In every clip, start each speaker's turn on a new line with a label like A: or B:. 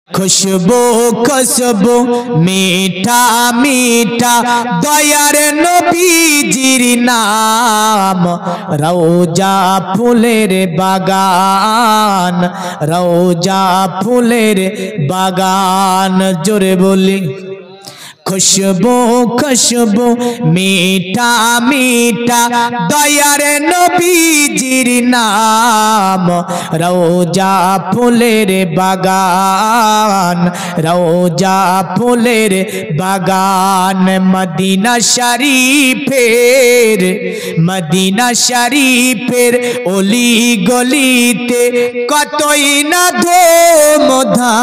A: खुशबू खुशबू मीठा मीठा दयार नबीजिर नाम रौजा फुलेर बागान रौजा फुलेर बागान जोरे बोली खुशबू खुशबू मीठा मीठा दयार नबीजिर नाम रौजा फुलेर बागान रौजा फुलेर बागान मदीना शरीफेर ओली गलिते कतई ना धूमधाम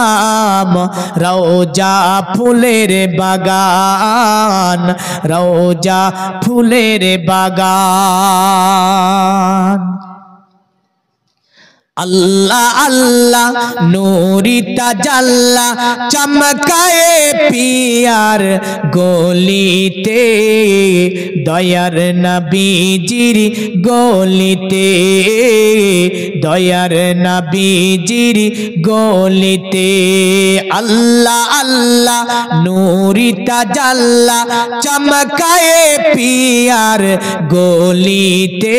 A: रौजा फुलेर बागान रौजा फुलेर बागान अल्लाह अल्लाह नूरी ताजल्ला चमकाए पियार गोलीते दयार नबीजिर गोलीते दयार नबीजिर गोलीते अल्लाह अल्लाह नूरी ताजल्ला चमकाए पियार गोलीते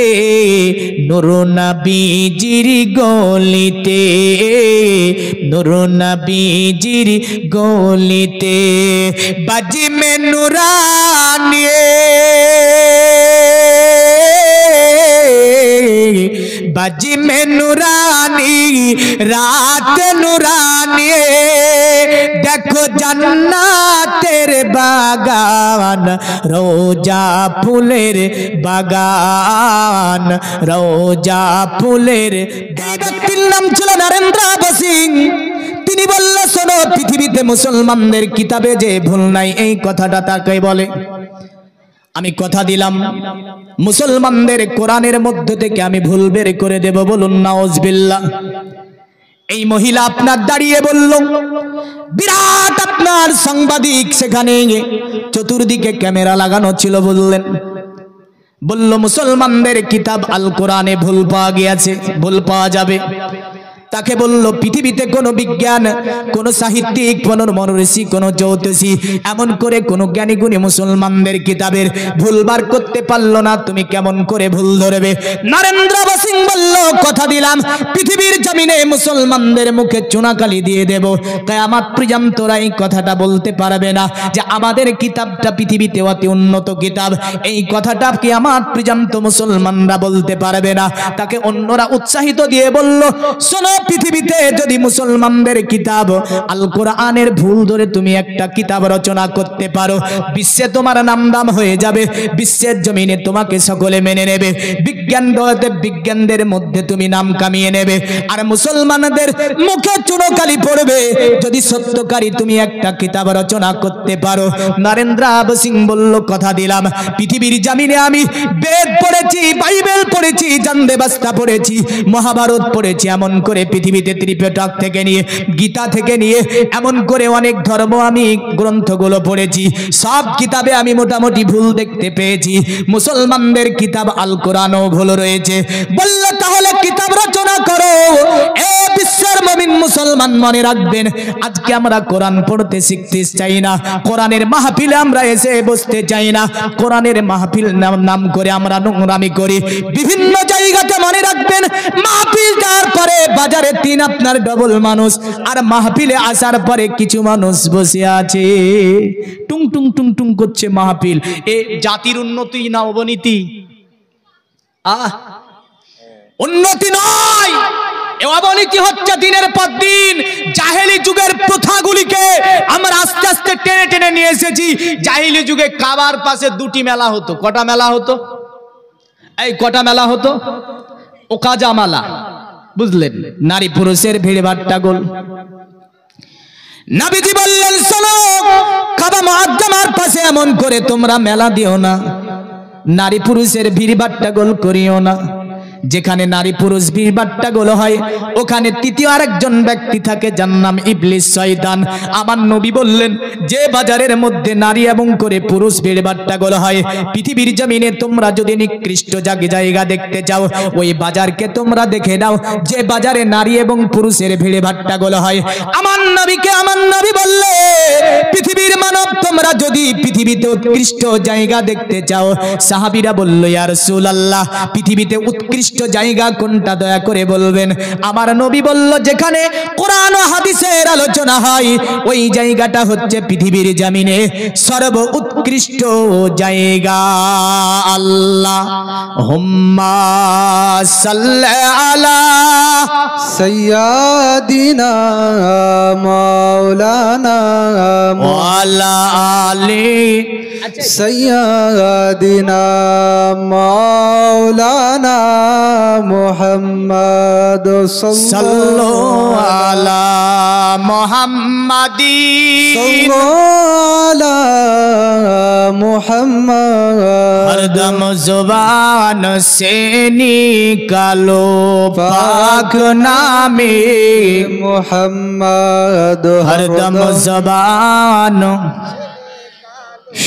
A: नूर नबीजिर गोलीते नूर नबीजिर गोलीते बाजी में नूरानी बाजी में नूरानी रात नूरानी देखो जन्नतेर बागान रोजा फुलेर बागान रोजा फुलेर ব্যক্তির নাম ছিল নরেন্দ্র বসিং তিনি বলল শোনো পৃথিবীতে মুসলমানদের কিতাবে যে ভুল নাই এই কথাটা তাকে বলে আমি কথা দিলাম মুসলমানদের কোরআনের মধ্য থেকে আমি ভুল বের করে দেব বলুন নাউজুবিল্লাহ এই মহিলা আপনার দাঁড়িয়ে বলল বিরাট আপনার সাংবাদিক সেখানে চতুর্দিকে ক্যামেরা লাগানো ছিল বললেন বলল মুসলমানদের কিতাব আল কোরআনে ভুল পাওয়া গিয়েছে ভুল পাওয়া যাবে তাকে বলল পৃথিবীতে কোনো বিজ্ঞান কোনো সাহিত্যিক কোনো মনীষী কোনো জ্যোতিষী এমন করে কোনো জ্ঞানী গুণী মুসলমানদের কিতাবের ভুল বার করতে পারলো না তুমি কেমন করে ভুল ধরবে নরেন্দ্র বসিং বলল কথা দিলাম পৃথিবীর জমিনে মুসলমানদের মুখে চুনাকালি দিয়ে দেব কিয়ামত পর্যন্ত এই কথাটা বলতে পারবে না যে আমাদের কিতাবটা পৃথিবীতে অতি উন্নত কিতাব এই কথাটা কিয়ামত পর্যন্ত মুসলমানরা বলতে পারবে না তাকে অন্যরা উৎসাহিত দিয়ে বলল শোনো পৃথিবীতে যদি মুসলমানদের কিতাব আল কোরআনের ভুল ধরে তুমি একটা কিতাব রচনা করতে পারো বিশ্বে তোমার নামদাম হয়ে যাবে বিশ্বের জমিনে তোমাকে সকলে মেনে নেবে বিজ্ঞানদের মধ্যে তুমি নাম কামিয়ে নেবে আর মুসলমানদের মুখে চুনকালি পড়বে যদি সত্যকারী তুমি একটা কিতাব রচনা করতে পারো নরেন্দ্র বসিং বলল কথা দিলাম পৃথিবীর জমিনে আমি বেদ পড়েছি বাইবেল পড়েছি জানদেবাস্তা পড়েছি মহাভারত পড়েছি এমন করে পৃথিবীতে ত্রিপিটক থেকে নিয়ে গীতা থেকে নিয়ে এমন করে অনেক ধর্ম আমি গ্রন্থগুলো পড়েছি সব কিতাবে আমি মোটামুটি ভুল দেখতে পেয়েছি মুসলমানদের কিতাব আল কোরআনও ভুল রয়েছে বলল তাহলে কিতাব রচনা করো এ বিশ্বের মুমিন মুসলমান মনে রাখবেন আজকে আমরা কোরআন পড়তে শিখতে চাই না কোরআনের মাহফিলে আমরা এসে বসতে চাই না কোরআনের মাহফিল নাম করে আমরা নোংরামি করি বিভিন্ন জায়গাতে মনে রাখবেন মাহফিল যাওয়ার পরে বাজারে তিন আপনার ডবল মানুষ আর মাহফিলে আসার পরে কিছু মানুষ বসে আছে টুং টুং টুং টুং করছে মাহফিল এ জাতির উন্নতি না অবনতি উন্নতি নয় এ অবনতি হচ্ছে দিনের পর দিন জাহেলি যুগের প্রথাগুলিকে আমরা আস্তে আস্তে টেনে টেনে নিয়ে এসেছি জাহেলি যুগে কাবার পাশে দুটি মেলা হতো কটা মেলা হতো এই কটা মেলা হতো ওকাজা মেলা বুঝলেন নারী পুরুষের ভিড় ভাট্টা গোল নবীজি বললেন শোনো কাবা মুআজ্জামার পাশে এমন করে তোমরা মেলা দিও না নারী পুরুষের ভিড় ভাট্টা গোল করিও না যেখানে নারী পুরুষ ভিড়ভাট্টাগুলো হয় ওখানে তৃতীয় আরেকজন ব্যক্তি থাকে যার নাম ইবলিস শয়তান। আমার নবী বললেন যে বাজারের মধ্যে নারী এবং করে পুরুষ ভিড়ভাট্টাগুলো হয়, পৃথিবীর জমিনে তোমরা যদি নিকৃষ্ট জায়গা দেখতে চাও ওই বাজারকে তোমরা দেখে নাও যে বাজারে নারী এবং পুরুষের ভিড়ভাট্টাগুলো হয়। আমার নবী বললে পৃথিবীর মানব তোমরা যদি পৃথিবীতে উৎকৃষ্ট জায়গা দেখতে চাও, সাহাবীরা বলল ইয়া রাসূলুল্লাহ পৃথিবীতে উৎকৃষ্ট জায়গা কোনটা দয়া করে বলবেন। আমার নবী বলল যেখানে কোরআন ও হাদিসের আলোচনা হয় ওই জায়গাটা হচ্ছে পৃথিবীর জমিনে সর্ব উৎকৃষ্ট জায়গা। আল্লাহুম্মা সাল্লি আলা
B: সাইয়্যিদিনা মাওলানা
A: ওয়া আলা আলি
B: সাইয়্যিদিনা মাওলানা মুহাম্মদ
A: সাল্লাল্লাহু আলা মুহাম্মাদিন
B: আলা মুহাম্মদ
A: हरदम जुबान से निकालो पाक नामे
B: मुहम्मद
A: हरदम जुबान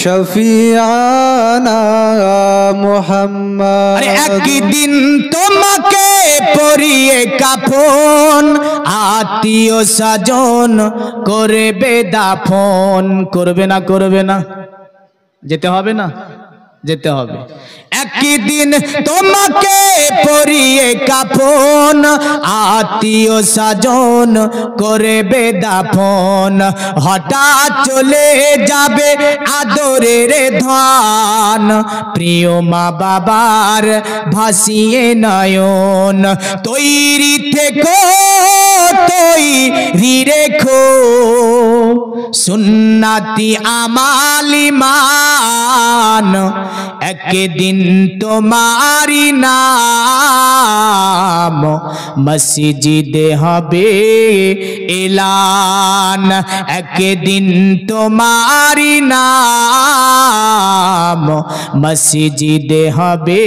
B: शफियाना मुहम्मद।
A: अरे একদিন তোমাকে পরিয়ে কাফন আত্মীয় স্বজন করবে দাফন। করবে না যেতে হবে না, যেতে হবে। একদিন তোমাকে পরিয়ে কাফন আত্মীয় স্বজন করবে দাফন, হঠাৎ চলে যাবে আদরের ধন, প্রিয় মা বাবার ভাসিয়ে নয়ন। তৈরি থেকো তৈরি রেখো সুন্নতি আমালি মান, একদিন তোমারি নাম মসজিদে হবে এলান, একদিন তোমারি নাম মসজিদে হবে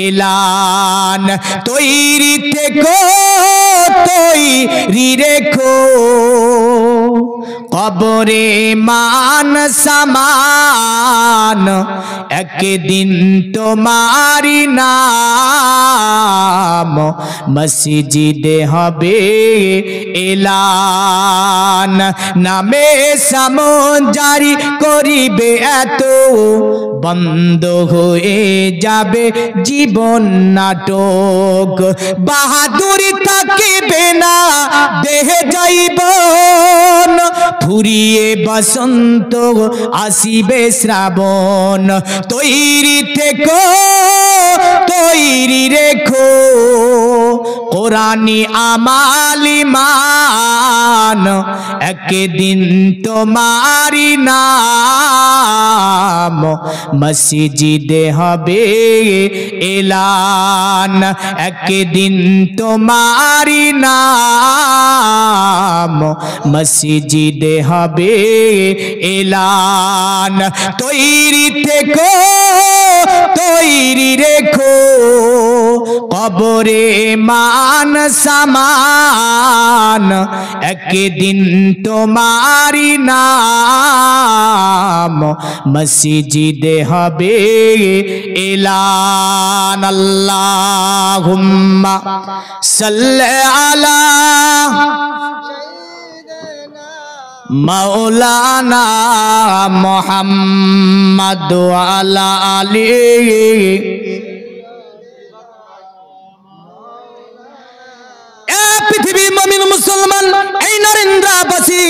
A: এলান। তৈরি থেকো তৈরি রেখো কবরে মান সামান, একদিন তোমারি নাম মসজিদে হবে এলান। নামে সামজারি করিবে এত বন্ধ হয়ে যাবে জীবন নাটক, বাহাদুরি থাকিবে না দেহে যাইবন, ফুরিয়ে বসন্ত আসিবে শ্রাবণ। তৈরি থেকো তৈরি রেখো কোরআনি আমালি মান, একদিন তোমারি নাম মসজিদে হবে এলান, একদিন তোমারি নাম মসজিদে হবে এলান। তৈরি থেকো তৈরি রেখো কবরে মান সামান, একদিন তোমারি নাম মসজিদে হবে এলান। আল্লাহুম্মা সাল্লি আলা মাওলানা মুহাম্মদ ওয়া আলা আলিহি। পৃথিবীর মুমিন মুসলমান এই নরেন্দ্রবাসী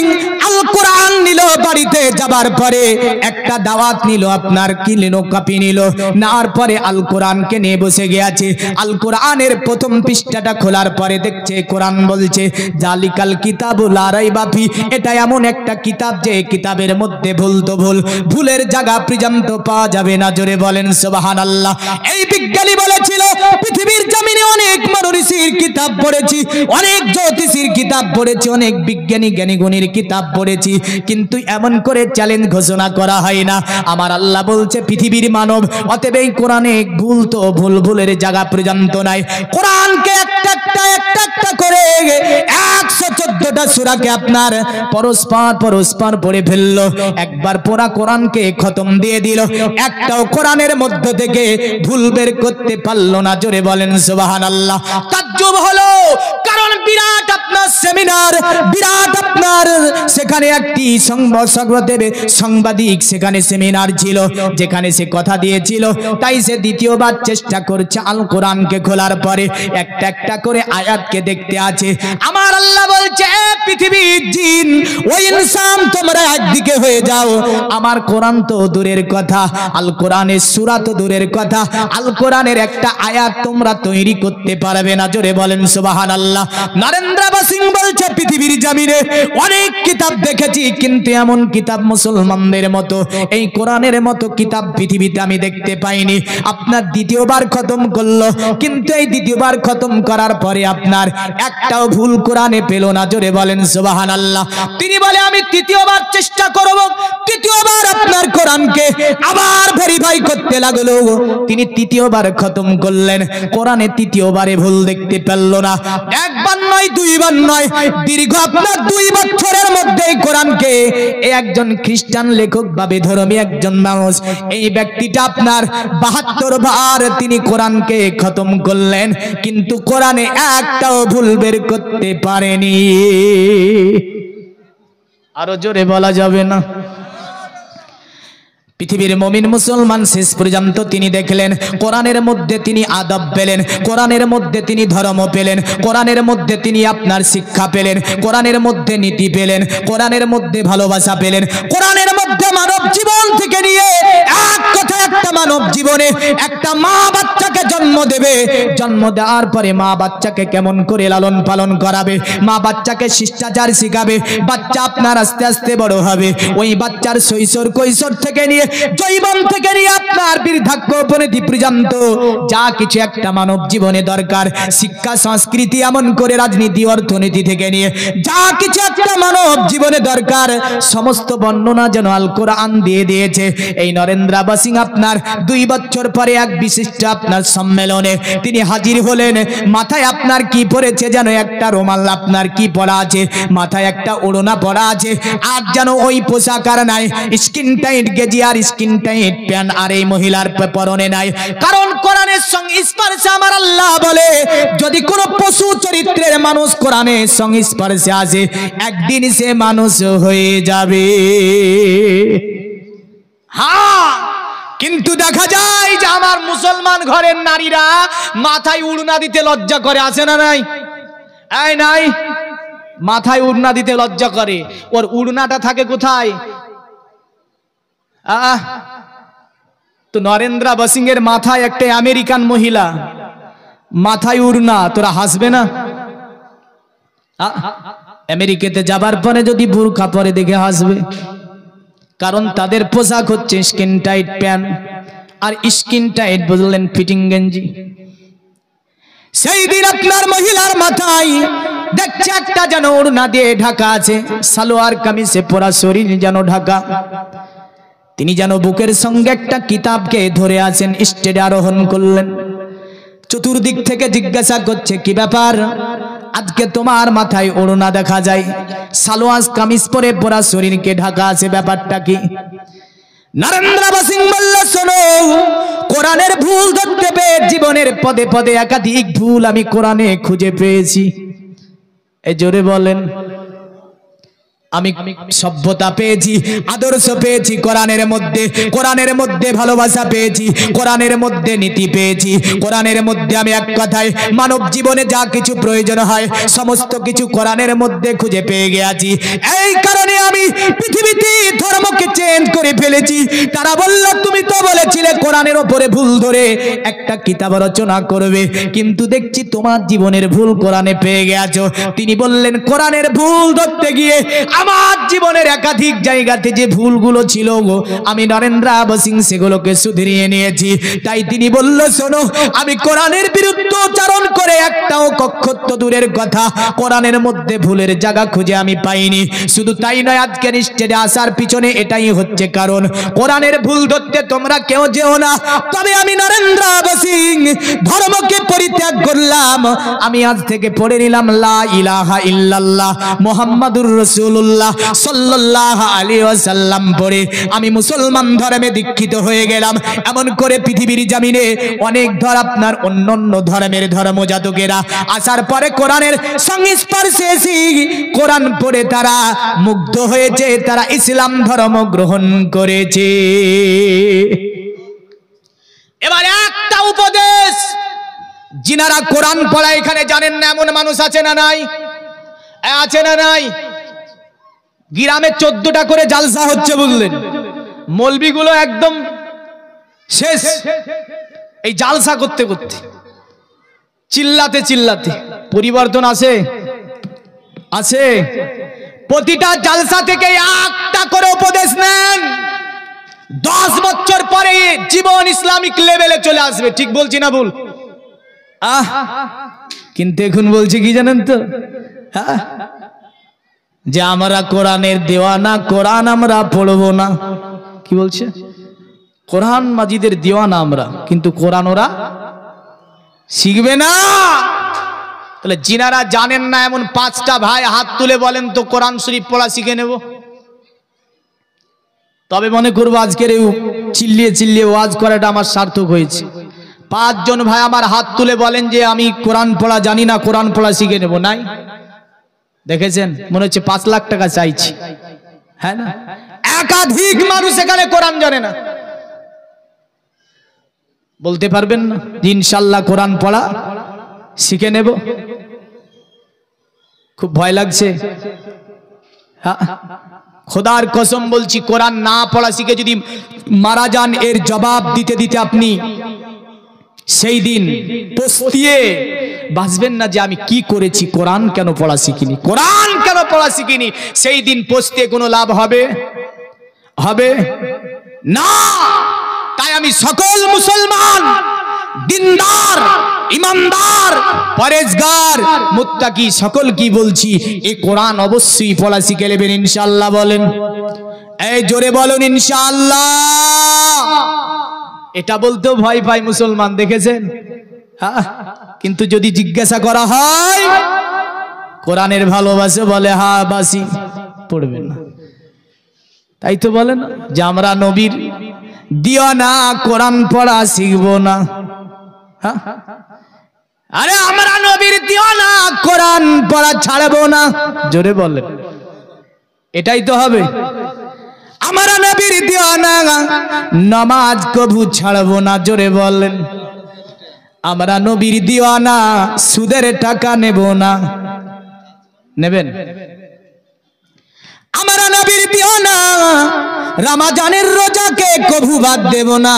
A: আল কোরআন নিল, বাড়িতে যাবার পরে একটা দাওয়াত নিল, আপনার কি নিল, কপি নিল, নেওয়ার পরে আল কোরআনকে নিয়ে বসে গিয়েছে। আল কোরআনের প্রথম পৃষ্ঠাটা খোলার পরে দেখছে কোরআন বলছে জালিকাল কিতাবুল লা রাইবা ফি, এটা এমন একটা কিতাব যে কিতাবের মধ্যে ভুল তো ভুল, ভুলের জায়গা পর্যন্ত পাওয়া যাবে না। জোরে বলেন সুবহানাল্লাহ। এই বিজ্ঞানী বলেছিল পৃথিবীর জমিনে অনেক মনীষীর কিতাব পড়েছি, অনেক জ্যোতিষীর কিতাব পড়েছি, অনেক বিজ্ঞানী জ্ঞানী গুণীর কিতাব পড়েছি, কিন্তু এমন করে চ্যালেঞ্জ ঘোষণা করা হয় না। আমার আল্লাহ বলছে পৃথিবীর মানব, অতএব এই কোরআনে ভুল তো ভুলের জায়গা পর্যন্ত নাই। কোরআনকে একটা করে 114টা সূরাকে আপনার পরস্পর পড়ে ফেললো। একবার পুরা কোরআনকে খতম দিয়ে দিল, একটাও কোরআনের মধ্য থেকে ভুল বের করতে পারলো না। জোরে বলেন সুবহানাল্লাহ। তাজ্জুব হলো, কারণ বিরাট আপনার সেমিনার, বিরাট আপনার সেখানে একটি সাংবাদিক সেখানে সেমিনার ছিল, যেখানে সে কথা দিয়েছিল। তাই সে দ্বিতীয়বার চেষ্টা করছে আল কোরআনকে খোলার পরে একটা করে আয়াতকে দেখতে আছে। আমার আল্লাহ বলছে পৃথিবীর জিন ও ইনসান তোমরা একদিকে হয়ে যাও। আমার কোরআন তো দূরের কথা, আল কোরআনের সূরা তো দূরের কথা, আল কোরআনের একটা আয়াত তোমরা তৈরি করতে পারবে না। জোরে বলেন সুবহানাল্লাহ। নরেন্দ্র সিং বলছে পৃথিবীর জমিনে অনেক কিতাব দেখেছি, কিন্তু এমন কিতাব মুসলমানদের মতো, এই কোরআনের মতো কিতাব পৃথিবীতে আমি দেখতে পাইনি। আপনার দ্বিতীয়বার খতম করলো, কিন্তু এই দ্বিতীয়বার খতম করার পরে আপনার একটাও ভুল কোরআনে পেল না। জোরে বলেন সুবহানাল্লাহ। তিনি বলে আমি তৃতীয়বার চেষ্টা করব। তৃতীয়বার আপনার কোরআনকে আবার ভেরিফাই করতে লাগলো। তিনি তৃতীয়বার খতম করলেন, কোরআনে তৃতীয়বারে ভুল দেখতে পেল না। একবার নয়, দুইবার নয়, দীর্ঘ আপনার 2 বছরের মধ্যে কোরআনকে একজন খ্রিস্টান লেখক ভাবে ধর্মী একজন মানুষ, এই ব্যক্তিটা আপনার 72 বার তিনি কোরআনকে খতম করলেন, কিন্তু কোরআনে একটাও ভুল বের করতে পারেনি। আরো জোরে বলা যাবে না? পৃথিবীর মুমিন মুসলমান শেষ পর্যন্ত তিনি দেখলেন কোরআনের মধ্যে তিনি আদব পেলেন, কোরআনের মধ্যে তিনি ধর্ম পেলেন, কোরআনের মধ্যে তিনি আপনার শিক্ষা পেলেন, কোরআনের মধ্যে নীতি পেলেন, কোরআনের মধ্যে ভালোবাসা পেলেন, কোরআনের মধ্যে মানব জীবন থেকে নিয়ে এক কথা একটা মানব জীবনে একটা মা বাচ্চাকে জন্ম দেবে, জন্ম দেওয়ার পরে মা বাচ্চাকে কেমন করে লালন পালন করাবে, মা বাচ্চাকে শিষ্টাচার শিখাবে, বাচ্চা আপনার আস্তে আস্তে বড় হবে, ওই বাচ্চার কৈশোর থেকে নিয়ে জৈবন থেকে নিয়ে আপনার বৃদ্ধাক্য উপনীতি পর্যন্ত যা কিছু একটা মানব জীবনে দরকার, শিক্ষা সংস্কৃতি এমন করে রাজনীতি অর্থনীতি থেকে নিয়ে যা কিছু একটা মানব জীবনে দরকার, সমস্ত বর্ণনা যেন আল কোরআন দিয়ে দিয়েছে। এই নরেন্দ্র সিং আপনার 2 বছর পরে এক বিশিষ্ট আপনার সম্মেলনে তিনি হাজির হলেন। মাথায় আপনার কি পড়েছে যেন একটা রুমাল আপনার কি পরা আছে, মাথায় একটা ওড়না পরা আছে, আর যেন ওই পোশাক আর নাই, স্কিন টাইট গেজি আর স্কিন টাইট প্যান্ট আর এই মহিলার পরনে নাই। কারণ কোরআনের সংস্পর্শে আমার আল্লাহ বলে যদি কোন পশু চরিত্রের মানুষ কোরআনের সংস্পর্শে আসে একদিন সে মানুষ হয়ে যাবে। হ্যাঁ, কিন্তু দেখা যায় যে আমার মুসলমান ঘরের নারীরা মাথায় উড়না দিতে লজ্জা করে, আছে না নাই? এই নাই, মাথায় উড়না দিতে লজ্জা করে। ওর উড়নাটা থাকে কোথায়? তো নরেন্দ্র সিং এর মাথায় একটা আমেরিকান মহিলা মাথায় উড়না, তোরা হাসবে না? আমেরিকাতে যাবার পরে যদি বুরকা পরে দেখে হাসবে, কারণ তাদের পোশাক হচ্ছে স্কিন টাইট প্যান্ট আর স্কিন টাইট বুঝলেন ফিটিং গেঞ্জি। সেই দিন আপনার মহিলার মাথায় দেখছে একটা যেন ওড়না দিয়ে ঢাকা আছে, সালোয়ার কামিজে পরা শরীর যেন ঢাকা। তিনি যেন বুকের সঙ্গে একটা কিতাবকে ধরে আছেন, স্টেজে আরোহণ করলেন। চতুর্দিক থেকে জিজ্ঞাসা করছে কি ব্যাপার, আজকে তোমার মাথায় ওড়না দেখা যায়, সালোয়ার কামিজ পরে পরা শরীরকে ঢাকা আছে, ব্যাপারটা কি? নরেন্দ্র সিং বলল শোনো, কোরআনের ভুল ধরতে পেয়ে জীবনের পদে পদে একাধিক ভুল আমি কোরআনে খুঁজে পেয়েছি। এই জোরে বলেন। আমি সভ্যতা পেয়েছি, আদর্শ পেয়েছি কোরআনের মধ্যে, কোরআনের মধ্যে ভালোবাসা পেয়েছি, কোরআনের মধ্যে নীতি পেয়েছি, কোরআনের মধ্যে আমি এক কথায় মানব জীবনে যা কিছু প্রয়োজন হয় সমস্ত কিছু কোরআনের মধ্যে খুঁজে পেয়ে গেছি। এই কারণে আমি পৃথিবীতে ধর্মকে চেঞ্জ করে ফেলেছি। তারা বলল তুমি তো বলেছিলে কোরআনের ওপরে ভুল ধরে একটা কিতাব রচনা করবে, কিন্তু দেখছি তোমার জীবনের ভুল কোরআনে পেয়ে গেছো। তিনি বললেন কোরআনের ভুল ধরতে গিয়ে আমার জীবনের একাধিক জায়গাতে যে ভুলগুলো ছিল আমি নরেন্দ্র সিং সেগুলোকে শুধরিয়ে নিয়েছি। তাই তিনি বলল, শোনো, আমি কোরআনের বিরুদ্ধে উচ্চারণ করে একটাও কক্ষত্ব দূরের কথা কোরআনের মধ্যে ভুলের জায়গা খুঁজে আমি পাইনি। শুধু তাই নয়, আজকের স্টেজে আসার পিছনে এটাই হচ্ছে কারণ, কোরআনের ভুল ধরতে তোমরা কেউ যেও না। তবে আমি নরেন্দ্র সিং ধর্মকে পরিত্যাগ করলাম। আমি আজ থেকে পড়ে নিলাম লা ইলাহা ইল্লাল্লাহ মুহাম্মাদুর রাসূলুল্লাহ সাল্লাল্লাহু আলাইহি ওয়াসাল্লাম পড়ে আমি মুসলমান ধর্মে দীক্ষিত হয়ে গেলাম। এমন করে পৃথিবীর জমিনে অনেক আপনার অন্যান্য ধর্মের ধর্মজাতকেরা আসার পরে কোরআনের সংস্পর্শে এসে কোরআন পড়ে তারা মুগ্ধ হয়েছে, তারা ইসলাম ধর্ম গ্রহণ করেছে। এবার একটা উপদেশ, যিনারা কোরআন পড়া এখানে জানেন না এমন মানুষ আছে না নাই? আছে না নাই? গ্রামে 14টা করে জালসা হচ্ছে বুঝলেন, মৌলবীগুলো একদম শেষ। এই জালসা করতে করতে চিল্লাতে চিল্লাতে পরিবর্তন আছে? আছে। প্রতিটা জালসা থেকে একটা করে উপদেশ নেন, 10 বছর পরে জীবন ইসলামিক লেভেলে চলে আসবে। ঠিক বলছি না ভুল? কিন্তু এখন বলছি কি জানেন তো, যে আমরা কোরআনের দেওয়ানা, কোরআন আমরা পড়বো না। কি বলছে? কোরআন মাজিদের দেওয়ানা আমরা, কিন্তু কোরআন ওরা শিখবে না। তাহলে যিনারা জানেন না এমন 5টা ভাই হাত তুলে বলেন তো কোরআন শরীফ পড়া শিখে নেব। তবে মনে করবো আজকের এই চিল্লিয়ে চিল্লিয়ে ওয়াজ করাটা আমার সার্থক হয়েছে। 5 জন ভাই আমার হাত তুলে বলেন যে আমি কোরআন পড়া জানি না, কোরআন পড়া শিখে নেব। নাই? দেখেছেন? মনে হচ্ছে 5 লাখ টাকা চাইছি। হ্যাঁ না? একাধিক মানুষ এখানে কোরআন জানে না। বলতে পারবেন না ইনশাআল্লাহ কোরআন পড়া শিখে নেব? খুব ভয় লাগছে। খোদার কসম বলছি, কোরআন না পড়া শিখে যদি মারা যান, এর জবাব দিতে দিতে আপনি সেই দিন পস্তিয়ে বাঁচবেন না যে আমি কি করেছি, কোরআন কেন পড়া শিখিনি, কোরআন কেন পড়া শিখিনি। সেই দিন পস্তিয়ে কোনো লাভ হবে? হবে না। তাই আমি সকল মুসলমান, দিনদার, ইমানদার, পরেজগার, মুত্তাকি সকল কি বলছি, এই কোরআন অবশ্যই পড়া শিখে নেবেন ইনশাআল্লাহ। বলেন, এই জোরে বলুন ইনশাআল্লাহ। এটা বলতেও ভয় পায় মুসলমান, দেখেছেন? কিন্তু যদি জিজ্ঞাসা করা হয় কোরআনের ভালোবাসে, বলে হ্যাঁ বাসি, পড়বেন না। তাই তো বলেন যে আমরা নবীর দিওয়ানা, কোরআন পড়া শিখবো না। আরে আমরা নবীর দিওয়ানা, কোরআন পড়া ছাড়বো না। জোরে বলেন, এটাই তো হবে। আমরা নবীর দিওয়ানা, নামাজ কবু ছাড়বো না। জোরে বলেন, আমরা নবীর দিওয়ানা, সুদের টাকা নেব না। নেবেন? আমরা নবীর দিওয়ানা, রমজানের রোজাকে কবু বাদ দেব না।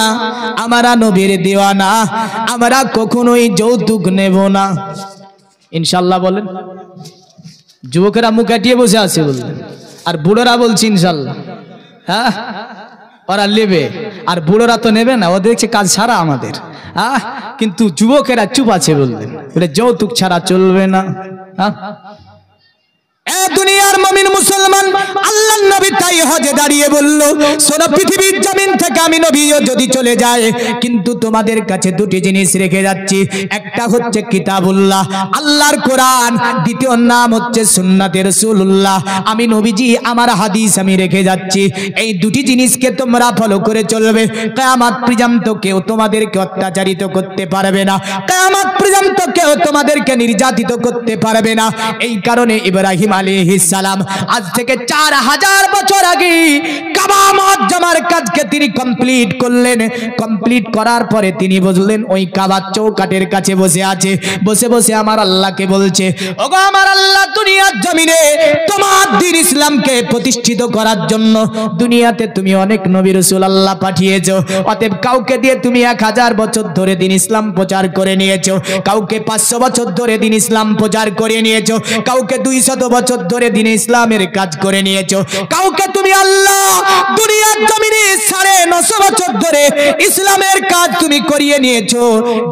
A: আমরা নবীর দিওয়ানা, আমরা কখনোই যৌতুক নেব না ইনশাআল্লাহ। বলেন। যুবকেরা মুখ কাটিয়ে বসে আছে বললেন, আর বুড়োরা বলছি ইনশাআল্লাহ। হ্যাঁ, ওরা নেবে, আর বুড়োরা তো নেবে না, ওদের দেখছে কাজ ছাড়া আমাদের। কিন্তু যুবকেরা চুপ আছে বললেন, যৌতুক ছাড়া চলবে না। দুনিয়ার মুমিন মুসলমান, আল্লাহর নবী তাই হজে দাঁড়িয়ে বলল, শোনো, পৃথিবীর জমিন থেকে আমি নবীও যদি চলে যায়, কিন্তু তোমাদের কাছে 2টি জিনিস রেখে যাচ্ছি। একটা হচ্ছে কিতাবুল্লাহ, আল্লাহর কোরআন। দ্বিতীয় নাম হচ্ছে সুন্নাতে রাসূলুল্লাহ, আমি নবীজি আমার হাদিস আমি রেখে যাচ্ছি। এই 2টি জিনিসকে তোমরা ফলো করে চলবে। কিয়ামত পর্যন্ত কেউ তোমাদেরকে অত্যাচারিত করতে পারবে না, কিয়ামত পর্যন্ত কেউ তোমাদেরকে নির্যাতিত করতে পারবে না। এই কারণে ইব্রাহিম আলাইহিস সালাম আজ থেকে 4000 বছর আগে কাবা মুআজ্জামার কাজকে তিনি কমপ্লিট করলেন। কমপ্লিট করার পরে তিনি বললেন, ওই কাবা চৌকাটের কাছে বসে আছে, বসে বসে আমার আল্লাহকে বলছে, ওগো আমার আল্লাহ, দুনিয়ার জমিনে তোমার দ্বীন ইসলামকে প্রতিষ্ঠিত করার জন্য দুনিয়াতে তুমি অনেক নবী রাসূল আল্লাহ পাঠিয়েছো। অতএব কাউকে দিয়ে তুমি 1000 বছর ধরে দ্বীন ইসলাম প্রচার করে নিয়েছো, কাউকে 500 বছর ধরে দ্বীন ইসলাম প্রচার করে নিয়েছো, কাউকে 200 বছর ধরে দ্বীন ইসলামের কাজ করে নিয়েছো, কাউকে তুমি আল্লাহ দুনিয়ার জমিনে 950 বছর ধরে ইসলামের কাজ তুমি করিয়ে নিয়েছো।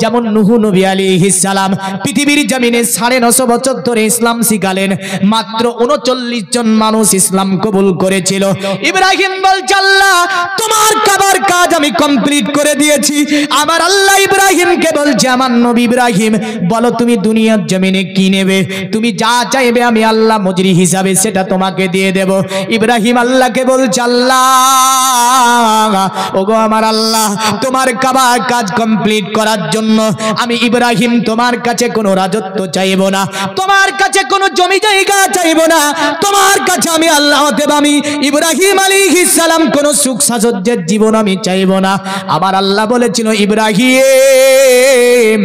A: যেমন নূহ নবী আলাইহিস সালাম পৃথিবীর জমিনে 950 বছর ধরে ইসলাম শিখালেন, মাত্র 39 জন মানুষ ইসলাম কবুল করেছিল। ইব্রাহিম বলছে, আল্লাহ তোমার কাবার কাজ আমি কমপ্লিট করে দিয়েছি। আমার আল্লাহ ইব্রাহিমকে বলছে, আমার নবী ইব্রাহিম, বলো তুমি দুনিয়ার জমিনে কি নেবে? তুমি যা চাইবে আমি আল্লাহ মজরি হিসাবে সেটা তোমাকে দিয়ে দেব। ইব্রাহিম আল্লাহকে বলছে, আল্লাহ ওগো আমার আল্লাহ, তোমার কাবার কাজ কমপ্লিট করার জন্য আমি ইব্রাহিম তোমার কাছে কোনো রাজত্ব চাইবো না, তোমার কাছে কোনো জমি জায়গা চাইবো না, তোমার কাছে আমি আল্লাহ আমি ইব্রাহিম আলাইহিস সালাম কোনো সুখ সাজজ্জের জীবন আমি চাইবো না। আমার আল্লাহ বলেছিল, ইব্রাহিম,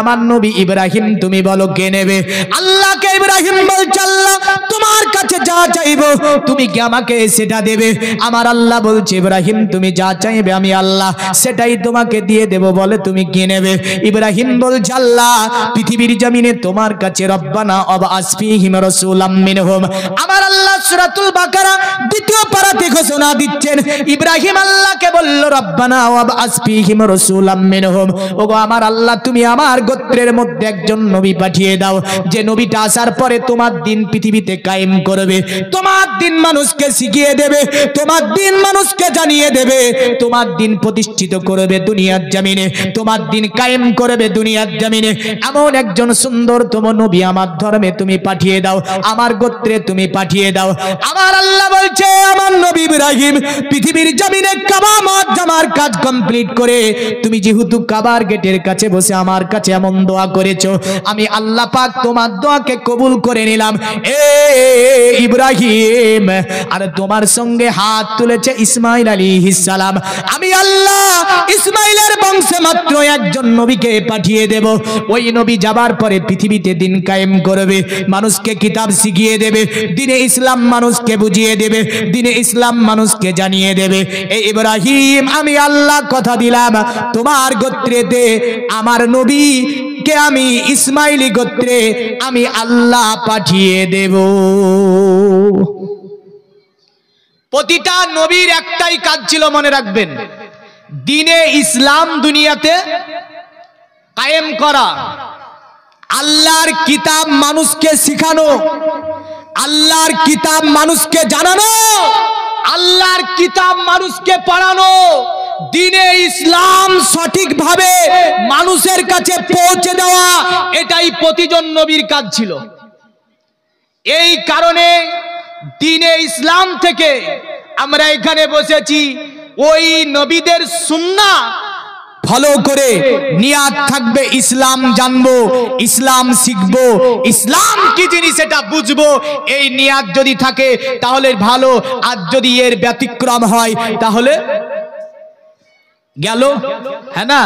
A: আমার নবী ইব্রাহিম তুমি বলো কে নেবে? আল্লাহকে ইব্রাহিম বলছে, আল্লাহ তোমার কাছে যা চাইবো তুমি কি আমাকে সেটা দেবে? আমার আল্লাহ বলছে, ইব্রাহিম তুমি যা চাইবে আমি আল্লাহ সেটাই তোমাকে দিয়ে দেব, বলে তুমি কি নেবে? ইব্রাহিম বলছে, আল্লাহ পৃথিবীর জমিনে তোমার কাছে রব্বানা ওয়াবআস ফীহিম রাসূলাম মিনহুম। আমার আল্লাহ সূরাতুল বাকারা 2য় পারাতে ঘোষণা দিচ্ছেন, ইব্রাহিম আল্লাহকে বলল, রব্বানা ওয়াবআস ফীহিম রাসূলাম মিনহুম, ওগো আমার আল্লাহ তুমি আমার গোত্রের মধ্যে একজন নবী পাঠিয়ে দাও, যে নবীটা আসার পরে তোমার দ্বীন পৃথিবীতে কায়েম করবে, তোমার দ্বীন মানুষকে শিখিয়ে দেবে, তোমার দ্বীন মানুষকে জানিয়ে দেবে, তোমার দ্বীন প্রতিষ্ঠিত করবে দুনিয়ার জমিনে, তোমার দ্বীন কায়েম করবে দুনিয়ার জমিনে। এমন একজন সুন্দরতম নবী আমার ধর্মে তুমি পাঠিয়ে দাও, আমার গোত্রে তুমি পাঠিয়ে দাও। আমার আল্লাহ বলছে, আমার নবী ইব্রাহিম পৃথিবীর জমিনে কাবা মুআজ্জামার কাজ কমপ্লিট করে তুমি যেহেতু কাবার গেটের কাছে বসে আমার কাছে এমন দোয়া করেছো, আমি আল্লাহ পাক তোমার দোয়াকে কবুল করে নিলাম। এ ইব্রাহিম, আর তোমার সঙ্গে হাত তুলেছে ইসমাইল আলাইহিস সালাম, আমি আল্লাহ ইসমাইলের বংশে মাত্র একজন নবীকে পাঠিয়ে দেব, ওই নবী যাবার পরে পৃথিবীতে দ্বীন কায়েম করবে, মানুষকে কিতাব শিখিয়ে দেবে, দ্বীনে ইসলাম মানুষকে বুঝিয়ে দেবে, দ্বীনে ইসলাম মানুষকে জানিয়ে দেবে। এই ইব্রাহিম আমি আল্লাহ কথা দিলাম, তোমার গোত্রেতে আমার নবীকে আমি ইসমাইলি গোত্রে আমি আল্লাহ পাঠিয়ে দেব। প্রতিটা নবীর একটাই কাজ ছিল, মনে রাখবেন, দ্বীনে ইসলাম দুনিয়াতে কায়েম করা, আল্লাহর কিতাব মানুষকে শিখানো, আল্লাহর কিতাব মানুষকে জানানো, আল্লাহর কিতাব মানুষকে পড়ানো, দ্বীনে ইসলাম সঠিকভাবে মানুষের কাছে পৌঁছে দেওয়া, এটাই প্রতিজন নবীর কাজ ছিল। এই কারণে দ্বীনে ইসলাম থেকে আমরা এখানে বসেছি, ওই নবীদের সুন্নাহ ফলো করে নিয়াত থাকবে ইসলাম জানবো, ইসলাম শিখবো, ইসলাম কি জিনিস এটা বুঝবো। এই নিয়াত যদি থাকে তাহলে ভালো, আর যদি এর ব্যতিক্রম হয় তাহলে গেল, হ্যাঁ না?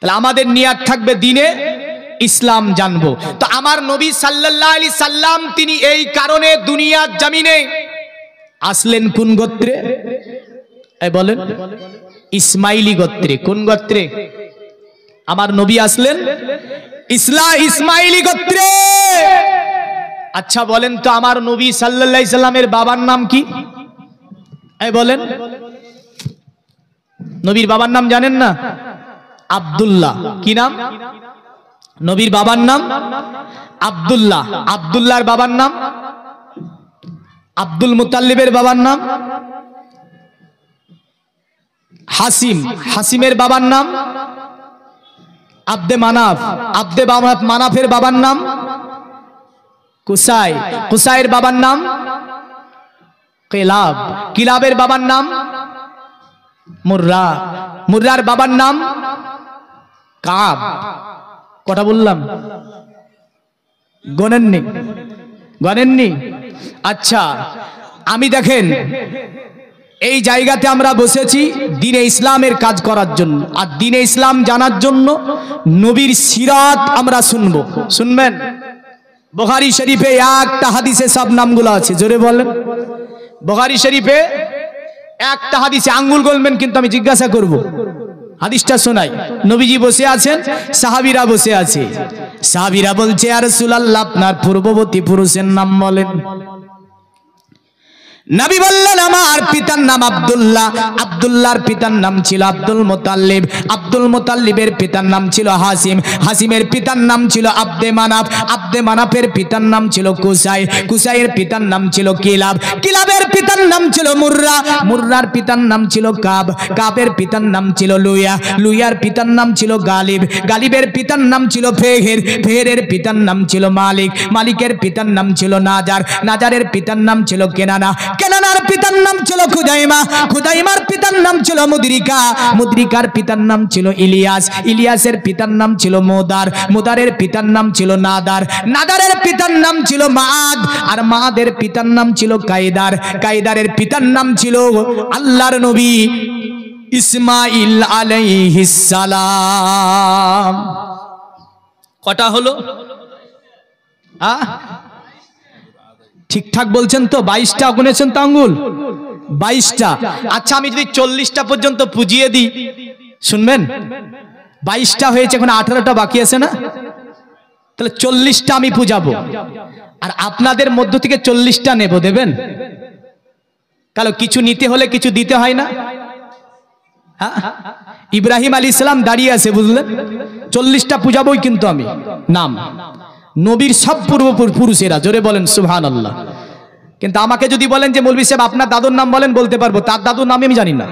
A: তাহলে আমাদের নিয়াত থাকবে দ্বীনে ইসলাম জানবো। তো আমার নবী সাল্লাল্লাহু আলাইহি সাল্লাম তিনি এই কারণে দুনিয়ার জমিনে আসলেন কোন গোত্রে? এই বলেন, ইসমাইলি গোত্রে। কোন গোত্রে আমার নবী আসলেন? ইসমাইলি গোত্রে। আচ্ছা বলেন তো, আমার নবী সাল্লাল্লাহু আলাইহি সাল্লামের বাবার নাম কি? এই বলেন, নবীর বাবার নাম জানেন না? আব্দুল্লাহ। কি নাম? নবীর বাবার নাম আব্দুল্লাহ। আব্দুল্লাহর বাবার নাম? আব্দুল মুতাল্লিবের বাবার নাম হাসিম। হাসিমের বাবার নাম আব্দে মানাফ। আব্দে মানাফের বাবার নাম কুসাই। কুসাইয়ের বাবার নাম কিলাব। কিলাবের বাবার নাম মুর্রা। মুর্রার বাবার নাম কাব। কটা বললাম? গণেননি? গণেননি? আচ্ছা, আমি দেখেন এই জায়গাতে আমরা বসেছি দ্বীনে ইসলামের কাজ করার জন্য, আর দ্বীনে ইসলাম জানার জন্য নবীর সিরাত আমরা শুনবো। শুনবেন? বুখারী শরীফে একটা হাদিসে সব নামগুলো আছে, জোরে বলেন। বুখারী শরীফে একটা হাদিসে, আঙ্গুল গলবেন কিন্তু আমি জিজ্ঞাসা করব, হাদিসটা শোনাই। নবীজি বসে আছেন, সাহাবীরা বসে আছে। সাহাবীরা বলছে, ইয়া রাসূলুল্লাহ, আপনার পূর্ববর্তী পুরুষের নাম বলেন। নবী বললেন, আমার পিতার নাম আব্দুল্লাহ, আব্দুল্লাহর পিতার নাম ছিল আব্দুল মুতাল্লিব, আব্দুল মুতাল্লিবের পিতার নাম ছিল হাসিম, হাসিমের পিতার নাম ছিল আব্দে মানাফ, আব্দে মানাফের পিতার নাম ছিল কুসাই, কুসাইয়ের পিতার নাম ছিল কিলাব, কিলাবের পিতার নাম ছিল মুররা, মুররার পিতার নাম ছিল কাব, কাবের পিতার নাম ছিল লুইয়া, লুইয়ার পিতার নাম ছিল গালিব, গালিবের পিতার নাম ছিল ফেহের, ফেহেরের পিতার নাম ছিল মালিক, মালিকের পিতার নাম ছিল নাজার, নাজারের পিতার নাম ছিল কেনানা, কেনানার পিতার নাম ছিল খুদাইমা, খুদাইমার পিতার নাম ছিল মুদরিকা, মুদরিকার পিতার নাম ছিল ইলিয়াস, ইলিয়াসের পিতার নাম ছিল মোদার, মোদারের পিতার নাম ছিল নাদার, নাদারের পিতার নাম ছিল মাদ, আর মাদের পিতার নাম ছিল কায়দার, কায়দারের পিতার নাম ছিল আল্লাহর নবী ইসমাইল আলাইহিস সালাম। কটা হলো? ঠিকঠাক বলছেন তো? 22টা গুনেছেন তো আঙ্গুল? 22টা। আচ্ছা, আমি যদি 40টা পর্যন্ত পুজিয়ে দিই, শুনবেন? 22টা হয়েছে, এখন 18টা বাকি আছে না? তাহলে 40টা আমি পূজাবো, আর আপনাদের মধ্য থেকে 40টা নেব, দেবেন? কারণ কিছু নিতে হলে কিছু দিতে হয় না? ইব্রাহিম আলাইহিস সালাম দাঁড়িয়ে আছে, বুঝলেন? 40টা পূজাবই কিন্তু আমি। নাম নবীর সব পূর্বপুরুষেরা, জোরে বলেন সুবহানাল্লাহ। কিন্তু আমাকে যদি বলেন যে মৌলভী সাহেব আপনার দাদুর নাম বলেন, বলতে পারবো, তার দাদুর নাম আমি জানি না।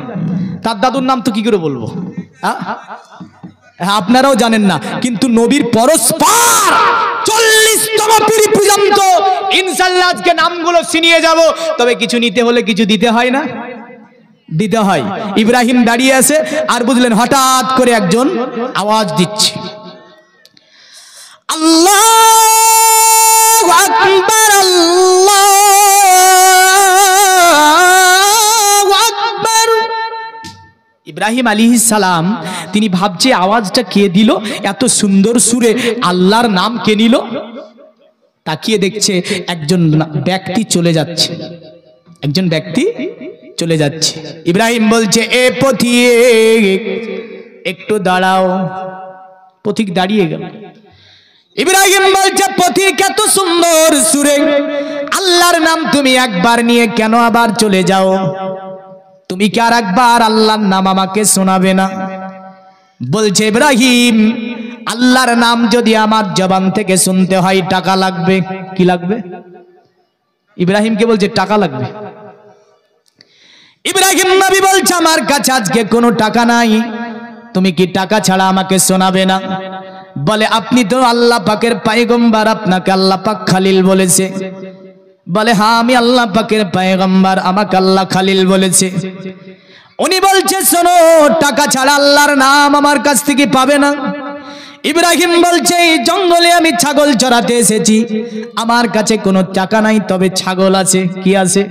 A: তার দাদুর নাম তো কি করে বলবো? আপনারাও জানেন না, কিন্তু নবীর পরস্পর 40তম পীড়ি পর্যন্ত ইনশাআল্লাহ আজকে নামগুলো ছিনিয়ে যাব। তবে কিছু নিতে হলে কিছু দিতে হয় না? দিতে হয়। ইব্রাহিম দাঁড়িয়ে আছে, আর বুঝলেন হঠাৎ করে একজন আওয়াজ দিচ্ছে, আল্লাহু আকবার, আল্লাহু আকবার। ইব্রাহিম আলাইহিস সালাম তিনি ভাবছে আওয়াজটা কে দিল, এত সুন্দর সুরে আল্লাহর নাম কে নিল। তাকিয়ে দেখছে একজন ব্যক্তি চলে যাচ্ছে, একজন ব্যক্তি চলে যাচ্ছে। ইব্রাহিম বলছে, এ পথিক একটু দাঁড়াও। পথিক দাঁড়িয়ে গেল। ইব্রাহিম বলছে, পথিক এত সুন্দর সুরে আল্লাহর নাম তুমি একবার নিয়ে কেন আবার চলে যাও? তুমি কি আর একবার আল্লাহর নাম আমাকে শোনাবে না? বলছে, ইব্রাহিম আল্লাহর নাম যদি আমার জবান থেকে শুনতে হয় টাকা লাগবে। কি লাগবে? ইব্রাহিমকে বলছে টাকা লাগবে। ইব্রাহিম নবী বলছে, আমার কাছে আজকে কোনো টাকা নাই, তুমি কি টাকা ছাড়া আমাকে শোনাবে না? বলে, আপনি তো আল্লাহ পাকের পয়গম্বর, আপনাকে আল্লাহ পাক খালিল বলেছে। বলে, হ্যাঁ আমি আল্লাহ পাকের পয়গম্বর, আমাকে আল্লাহ খালিল বলেছে। উনি বলছে, শোনো, টাকা ছাড়া আল্লাহর নাম আমার কাছ থেকে পাবে না। ইব্রাহিম বলছে, এই জঙ্গলে আমি ছাগল চড়াতে এসেছি, আমার কাছে কোনো টাকা নাই, তবে ছাগল আছে। কি আছে?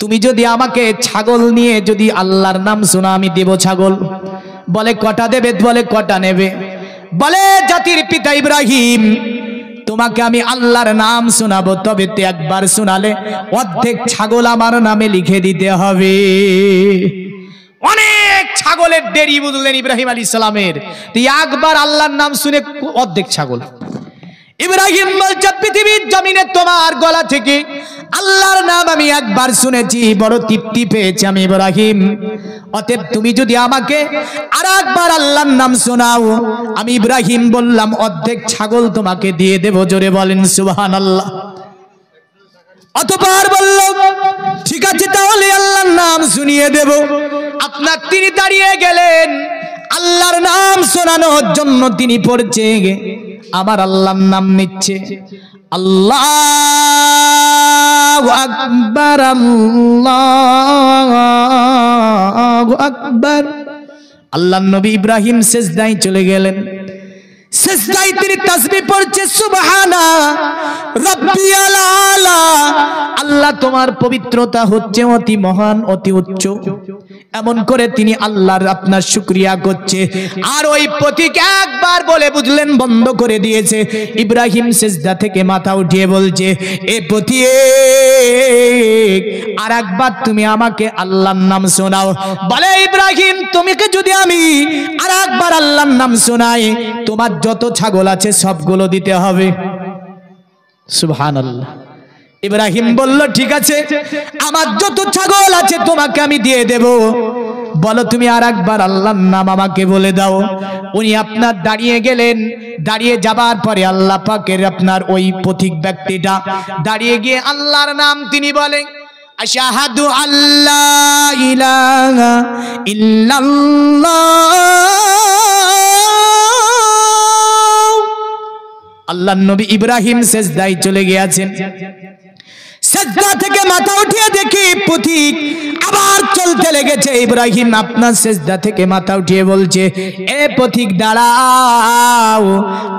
A: তুমি যদি আমাকে ছাগল নিয়ে যদি আল্লাহর নাম শোনা, আমি দেব ছাগল। বলে, কটা দেবে? বলে, কটা নেবে? বলে, জাতির পিতা ইব্রাহিম, তোমাকে আমি আল্লাহর নাম শোনাবো, তবে তো একবার শোনালে অর্ধেক ছাগল আমার নামে লিখে দিতে হবে। অনেক ছাগলের দেরি, বুঝলেন ইব্রাহিম আলাইহিস সালামের। একবার আল্লাহর নাম শুনে অর্ধেক ছাগল। ইব্রাহিম বলছে, পৃথিবীর জমিনে তোমার গলা থেকে আল্লাহর নাম আমি একবার শুনেছি, বড় তৃপ্তি পেয়েছি আমি ইব্রাহিম। অতএব তুমি যদি আমাকে আর একবার আল্লাহর নাম শোনাও, আমি ইব্রাহিম বললাম অর্ধেক ছাগল তোমাকে দিয়ে দেব। জোরে বলেন সুবহানাল্লাহ। অতঃপর বলল, ঠিক আছে, তাহলে আল্লাহর নাম শুনিয়ে দেব। আপনার তিনি দাঁড়িয়ে গেলেন, আল্লাহর নাম শোনানোর জন্য তিনি পড়ছে, আমার আল্লাহর নাম নিচ্ছে। আল্লাহু আকবার, আল্লাহু আকবার। আল্লাহর নবী ইব্রাহিম সিজদায় চলে গেলেন। সিজদায় তিনি তাসবিহ পড়ছে সুবহানা রাব্বিয়াল আলা। আল্লাহ তোমার পবিত্রতা হচ্ছে অতি মহান, অতি উচ্চ। এমন করে তিনি আল্লাহর আপনার শুকরিয়া করছে। আর ওই পথিক একবার বলে বুঝলেন বন্ধ করে দিয়েছে। ইব্রাহিম সিজদা থেকে মাথা উঠিয়ে বলছে, এ পথিক আর একবার তুমি আমাকে আল্লাহর নাম শোনাও। বলে ইব্রাহিম, তোমাকে যদি আমি আর একবার আল্লাহর নাম শোনাই, তোমার যত ছাগল আছে সবগুলো দিতে হবে। সুবহানাল্লাহ। ইব্রাহিম বলল, ঠিক আছে, আমার যত ছাগল আছে তোমাকে আমি দিয়ে দেব। বলো তুমি আর একবার আল্লাহর নাম আমাকে বলে দাও। উনি আপনার দাঁড়িয়ে গেলেন। দাঁড়িয়ে যাবার পরে আল্লাহ পাকের আপনার ওই পথিক ব্যক্তিটা দাঁড়িয়ে গিয়ে আল্লাহর নাম তিনি বলেন, আশহাদু আল্লা ইলাহা ইল্লাল্লাহ। আল্লাহর নবী ইব্রাহিম সিজদায় চলে গিয়েছেন। সিজদা থেকে মাথা উঠিয়ে দেখি পথিক আবার চলতে লেগেছে। ইব্রাহিম আপনার সিজদা থেকে মাথা উঠিয়ে বলছে, এ পথিক দাঁড়াও,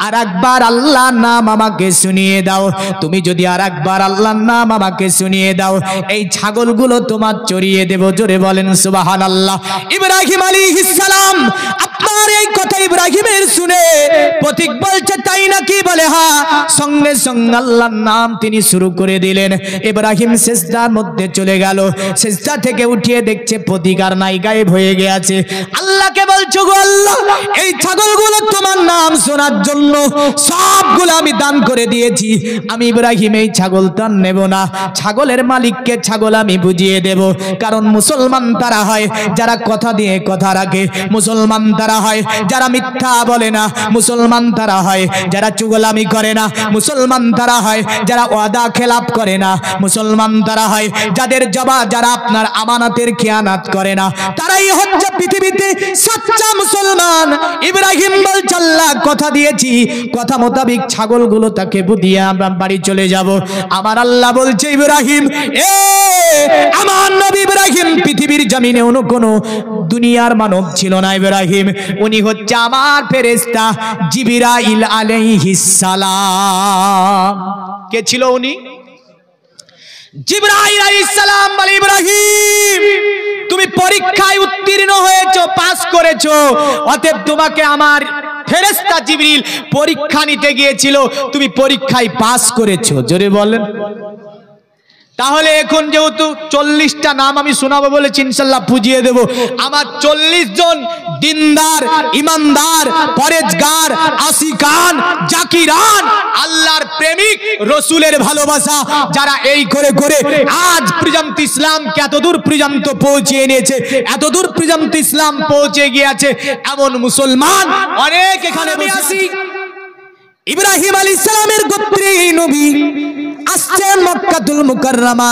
A: আর একবার আল্লাহর নাম আমাকে শুনিয়ে দাও। তুমি যদি আর একবার আল্লাহর নাম আমাকে শুনিয়ে দাও, এই ছাগলগুলো তোমার চড়িয়ে দেব। জোরে বলেন সুবহানাল্লাহ। ইব্রাহিম আলাইহিস সালাম আপনার এই কথা ইব্রাহিমের শুনে পথিক বলছে, তাই নাকি? বলে হ্যাঁ। সঙ্গে সঙ্গে আল্লাহর নাম তিনি শুরু করে দিলেন। ইব্রাহিম সিজদার মধ্যে চলে গেল। সিজদা থেকে উঠিয়ে দেখছে পথিক আর নাই, গায়েব হয়ে গেছে। আল্লাহকে বলছো, গো আল্লাহ, এই ছাগলগুলো তোমার নাম শোনার জন্য সবগুলো আমি দান করে দিয়েছি। আমি ইব্রাহিম এই ছাগল তার নেব না। ছাগলের মালিককে ছাগল আমি বুঝিয়ে দেব। কারণ মুসলমান তারা হয় যারা কথা দিয়ে কথা রাখে। মুসলমান তারা হয় যারা মিথ্যা বলে না। মুসলমান তারা হয় যারা চুগলামি করে না। মুসলমান তারা হয় যারা ওয়াদা খেলাপ করে না। মুসলমান তারা হয় যাদের যারা আপনার আমানতের খেয়ানত করে না। তারাই হচ্ছে পৃথিবীতে সচ্চা মুসলমান। ইব্রাহিম বলছে, আল্লাহ কথা দিয়েছি, কথা মোতাবেক ছাগলগুলো তাকে বুঝিয়ে আমরা বাড়ি চলে যাব। আমার আল্লাহ বলছে, ইব্রাহিম, আমার নবী ইব্রাহিম পৃথিবীর জমিনে অন্য কোনো দুনিয়ার মানব ছিল না। ইব্রাহিম উনি হচ্ছে আমার ফেরেশতা জিবরাইল আলাইহিস সালাম। কে ছিল উনি? জিবরাইল আলাইহিস সালাম। বলে, ইব্রাহিম তুমি পরীক্ষায় উত্তীর্ণ হয়েছো, পাস করেছো, অতএব তোমাকে আমার ফেরেশতা জিবরিল পরীক্ষা নিতে গিয়েছিল, তুমি পরীক্ষায় পাস করেছো। জোরে বলেন। তাহলে এখন যেহেতু 40টা নাম আমি শোনাবো বলেছি, ইনশাআল্লাহ বুঝিয়ে দেব। আমার 40 জন দিনদার, ইমানদার, পরেজগার, আশিকান, জাকিরান, আল্লাহর প্রেমিক, রসুলের ভালোবাসা যারা এই করে করে আজ পর্যন্ত ইসলামকে এত দূর পর্যন্ত পৌঁছে এনেছে, এত দূর পর্যন্ত ইসলাম পৌঁছে গিয়েছে, এমন মুসলমান অনেক এখানে বসে। ইব্রাহিম আলাইহিস সালামের গোত্রে নবী আসছেন মক্কাতুল মুকাররমা,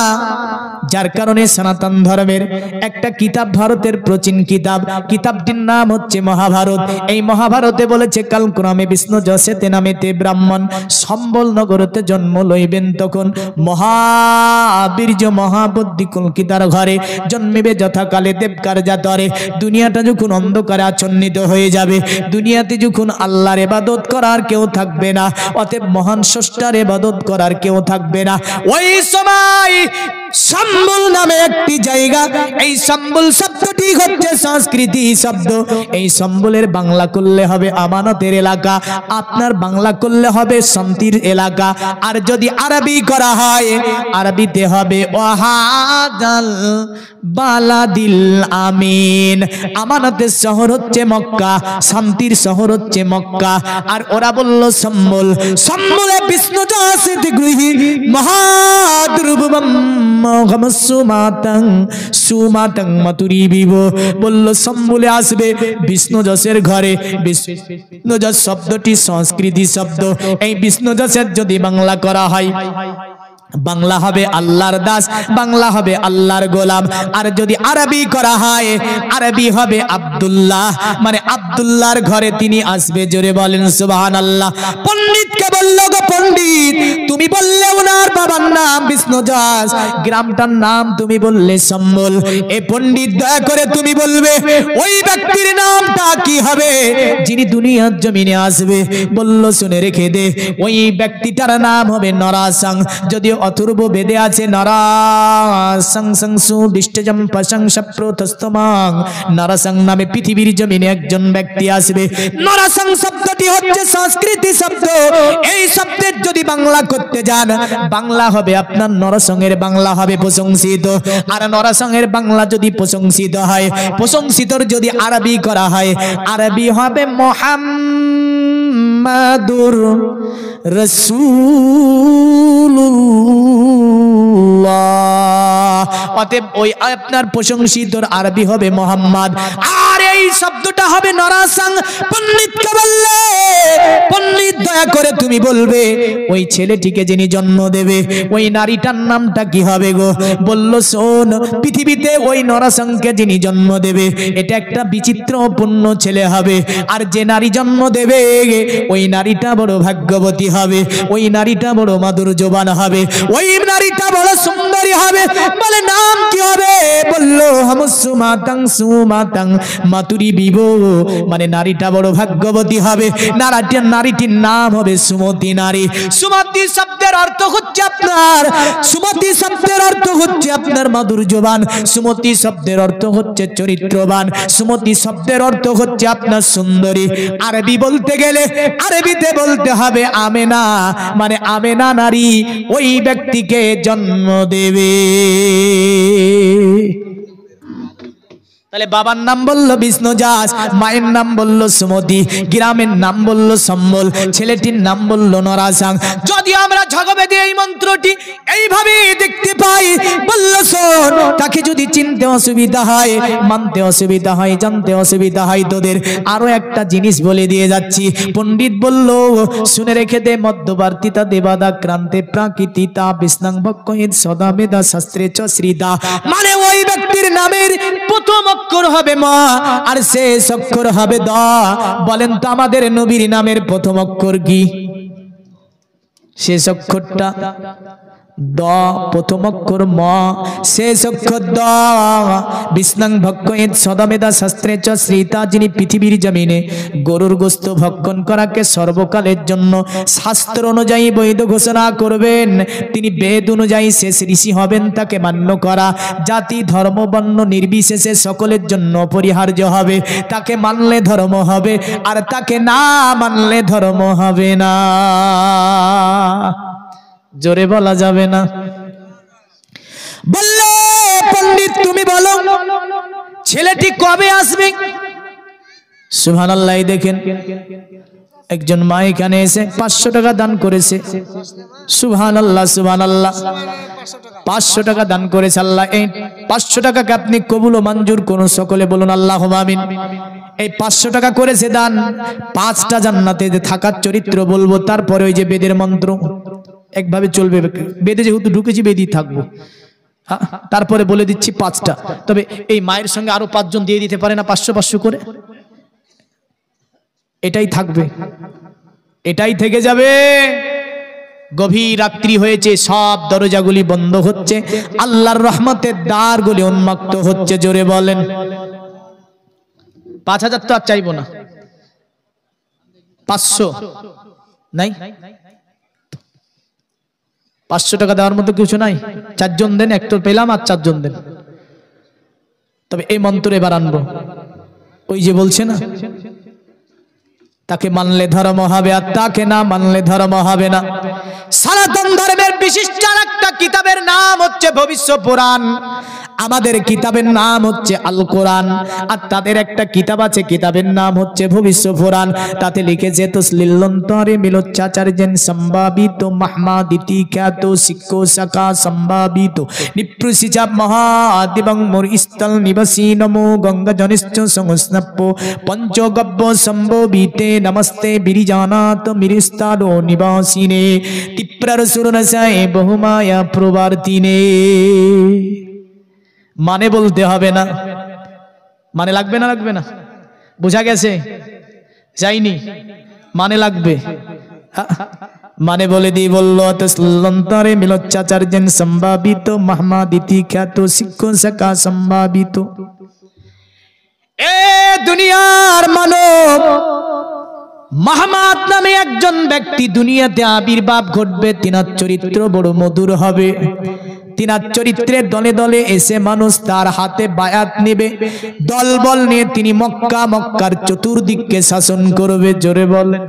A: যার কারণে সনাতন ধর্মের একটা কিতাব, ভারতের প্রাচীন কিতাব, কিতাবটির নাম হচ্ছে মহাভারত। এই মহাভারতে বলেছে, কালক্রমে বিষ্ণু যশেতে নামেতে ব্রাহ্মণ সম্বল নগরতে জন্ম লইবেন, তখন মহাবীর্য মহাবুদ্ধি কলকিতার ঘরে জন্মিবে যথাকালে দেবকার জাতরে। দুনিয়াটা যখন অন্ধকারে আচ্ছন্নিত হয়ে যাবে, দুনিয়াতে যখন আল্লাহর ইবাদত করার কেউ থাকবে না, অতএব মহান স্রষ্টার ইবাদত করার কেউ থাকবে না, ওই সময় সম্বল নামে একটি জায়গা, এই সম্বল শব্দটি হচ্ছে সংস্কৃতি শব্দ। এই সম্বলের বাংলা করলে হবে আমানতের এলাকা, আপনার বাংলা করলে হবে শান্তির এলাকা। আর যদি আরবি করা হয়, আরবিতে হবে ওয়াহাদাল বালাদিল আমিন। আমানতের শহর হচ্ছে মক্কা, শান্তির শহর হচ্ছে মক্কা। আর ওরা বলল সম্বল, সম্বলে বিষ্ণু যশেত গৃহী মহাদ্রুবম সুমাতং মতুরি বিব। বলল সম্বলে আসবে বিষ্ণু যশের ঘরে। বিষ্ণু যশ শব্দটি সংস্কৃতি শব্দ। এই বিষ্ণু যশের যদি বাংলা করা হয়, বাংলা হবে আল্লাহর দাস, বাংলা হবে আল্লাহর গোলাম। আর যদি আরবি করা হয়, আরবি হবে আব্দুল্লাহ, মানে আব্দুল্লাহর ঘরে তিনি আসবে। জোরে বলেন সুবহানাল্লাহ। পণ্ডিতকে বলল, গো পণ্ডিত, তুমি বললে ওনার বাবার নাম বিষ্ণুদাস, গ্রামটার নাম তুমি বললে সম্বল। এ পণ্ডিত, দয়া করে তুমি বলবে ওই ব্যক্তির নামটা কি হবে যিনি দুনিয়ার জমিনে আসবে? বলল, শুনে রেখে দে, ওই ব্যক্তিটার নাম হবে নরাসং। যদিও অথর্ব বেদে আছে নরাসং সংসু দিষ্টজম পশং সপ্রতস্তমাং, নরাসং নামে পৃথিবীর জমিনে একজন ব্যক্তি আসবে। নরাসং শব্দটি হচ্ছে সংস্কৃতি শব্দ। এই শব্দের যদি বাংলা করতে যান, বাংলা হবে আপনার নরসংয়ের বাংলা হবে প্রশংসিত। আর নরসংয়ের বাংলা যদি প্রশংসিত হয়, প্রশংসিতর যদি আরবি করা হয়, আরবি হবে মুহাম্মাদুর রাসূলুল্লাহ। অতএব ওই আপনার প্রশংসিতর আরবি হবে মোহাম্মদ। আর এই শব্দটা হবে নরাসং। পণ্ডিতকে বললে, পণ্ডিত দয়া করে তুমি বলবে ওই ছেলেটিকে যিনি জন্ম দেবে, ওই নারীটার নামটা কি হবে গো? বলল, শোন, পৃথিবীতে ওই নরাসংকে যিনি জন্ম দেবে, এটা একটা বিচিত্রপূর্ণ ছেলে হবে। আর যে নারী জন্ম দেবে, ওই নারীটা বড় ভাগ্যবতী হবে, ওই নারীটা বড় মাধুর্যবান হবে, ওই নারীটা বড় সুন্দরী হবে। বলে, নাম কি হবে? বলল, হামসুমাতাং সুমাতাং মাতুরি বিবো, মানে নারীটা বড় ভাগ্যবতী হবে। নারীটির নাম হবে সুমতি নারী। সুমতি শব্দের অর্থ হচ্ছে আপনার, সুমতি শব্দের অর্থ হচ্ছে আপনার মাধুর্যবান, সুমতি শব্দের অর্থ হচ্ছে চরিত্রবান, সুমতি শব্দের অর্থ হচ্ছে আপনার সুন্দরী। আরবি বলতে গেলে আরবিতে বলতে হবে আমেনা, মানে আমেনা নারী ওই ব্যক্তিকে জন্ম দেবে। তাহলে বাবার নাম বলল বিষ্ণুদাস, মায়ের নাম বলল সুমতি, গ্রামের নাম বলল সম্বল, ছেলেটির নাম বলল নরাসং। যদি আমরা জগবেদে এই মন্ত্রটি এইভাবে দেখতে পাই, বলল শোন, তাকে যদি চিনতে অসুবিধা হয়, মানতে অসুবিধা হয়, জানতে অসুবিধা হয়, তোদের আরো একটা জিনিস বলে দিয়ে যাচ্ছি। পণ্ডিত বলল, শুনে রেখে দে, মধ্যবর্তীতা দেবাদা ক্রান্তে প্রাকৃতিতা বিষ্ণাং ভক্কহিত সদা মেধা শাস্ত্রে চ শ্রীদা, মানে ওই ব্যক্তির নামের প্রথম অক্ষর হবে মা আর শেষ অক্ষর হবে দ। বলেন তো আমাদের নবীর নামের প্রথম অক্ষর কি? শেষ অক্ষরটা দ, প্রথম অক্ষর ম, শেষ অক্ষর দ। বিষ্ণাং ভক্ষয়েত সদমেদা শাস্ত্রে চ শ্রীতা, যিনি পৃথিবীর জমিনে গরুর গোস্ত ভক্ষণ করাকে সর্বকালের জন্য শাস্ত্র অনুযায়ী বৈধ ঘোষণা করবেন, তিনি বেদ অনুযায়ী শেষ ঋষি হবেন। তাকে মান্য করা জাতি ধর্ম বর্ণ নির্বিশেষে সকলের জন্য অপরিহার্য হবে। তাকে মানলে ধর্ম হবে, আর তাকে না মানলে ধর্ম হবে না। জোরে বলা যাবে না। বললে, পণ্ডিত তুমি বলো ছেলেটি কবে আসবে? সুবহানাল্লাহ। দেখেন, একজন মা এখানে এসে 500 টাকা দান করেছে। সুবহানাল্লাহ, সুবহানাল্লাহ। 500 টাকা দান করেছে। আল্লাহ এই 500 টাকাকে আপনি কবুল ও মঞ্জুর করুন। সকলে বলুন আল্লাহুম্মা আমিন। এই 500 টাকা করেছে দান, 5টা জান্নাতে থাকার চরিত্র বলবো, তারপরে ওই যে বেদের মন্ত্র একভাবে চলবে। বেদে যেহেতু ঢুকেছি বেদই থাকবো, তারপরে বলে দিচ্ছি 5টা। তবে এই মায়ের সঙ্গে আরো 5 জন দিয়ে দিতে পারে না, 500 করে। এটাই থাকবে, এটাই থেকে যাবে। গভীর রাত্রি হয়েছে, সব দরজাগুলি বন্ধ হচ্ছে, আল্লাহর রহমতের দ্বারগুলি উন্মুক্ত হচ্ছে। জোরে বলেন। 5000 তো আর চাইবো না, 500 নাই। 500 টাকা দেওয়ার মতো কিছু নাই। 4 জন দেন, একটা পেলাম, আর 4 জন দেন। তবে এই মন্ত্র এবার আনবো। ওই যে বলছে না, তাকে মানলে ধর্ম হবে, আর তাকে না মানলে ধর্ম হবে না। সনাতন ধর্মের বিশিষ্ট একটা কিতাবের নাম হচ্ছে ভবিষ্য পুরাণ। আমাদের কিতাবের নাম হচ্ছে আল কোরআন, আর তাদের একটা কিতাব আছে, কিতাবের নাম হচ্ছে ভবিষ্য পুরাণ। তাতে লিখেছে তসলিলন্তরে মিলোচ্চাচার্যেন সম্ভাবিত মাহমাদিতি খ্যাত শিক্ষো শাখা সম্ভাবিত নিপ্রুষিচাপ মহাদিবং মোর স্থল নিবাসী নমো গঙ্গা জনিষ্ঠ সংস্নপ্য পঞ্চগব্য সম্ভবিতে নমস্তে বিরিজানাত মিরিস্তারো নিবাসিনে। তিপ্রার সুরনসাই বহুমায়া প্রবর্তিনে। মানে বলতে হবে না, মানে লাগবে না, লাগবে না, বোঝা গেছে? যাইনি, মানে লাগবে। মানে বলে দিয়ে বললো তসলন্তরে মিলচ্চাচার্যেন সম্ভাবিত মাহমাদিতি খ্যাত শিক্ষক শাখা সম্ভাবিত। এ দুনিয়ার মানব, মাহমাদ নামে একজন ব্যক্তি দুনিয়াতে আবির্ভাব ঘটবে। তিনার চরিত্র বড় মধুর হবে। তিনার চরিত্রের দলে দলে এসে মানুষ তার হাতে বায়াত নেবে। দলবল নিয়ে তিনি মক্কার চতুর্দিককে শাসন করবে। জোরে বলেন।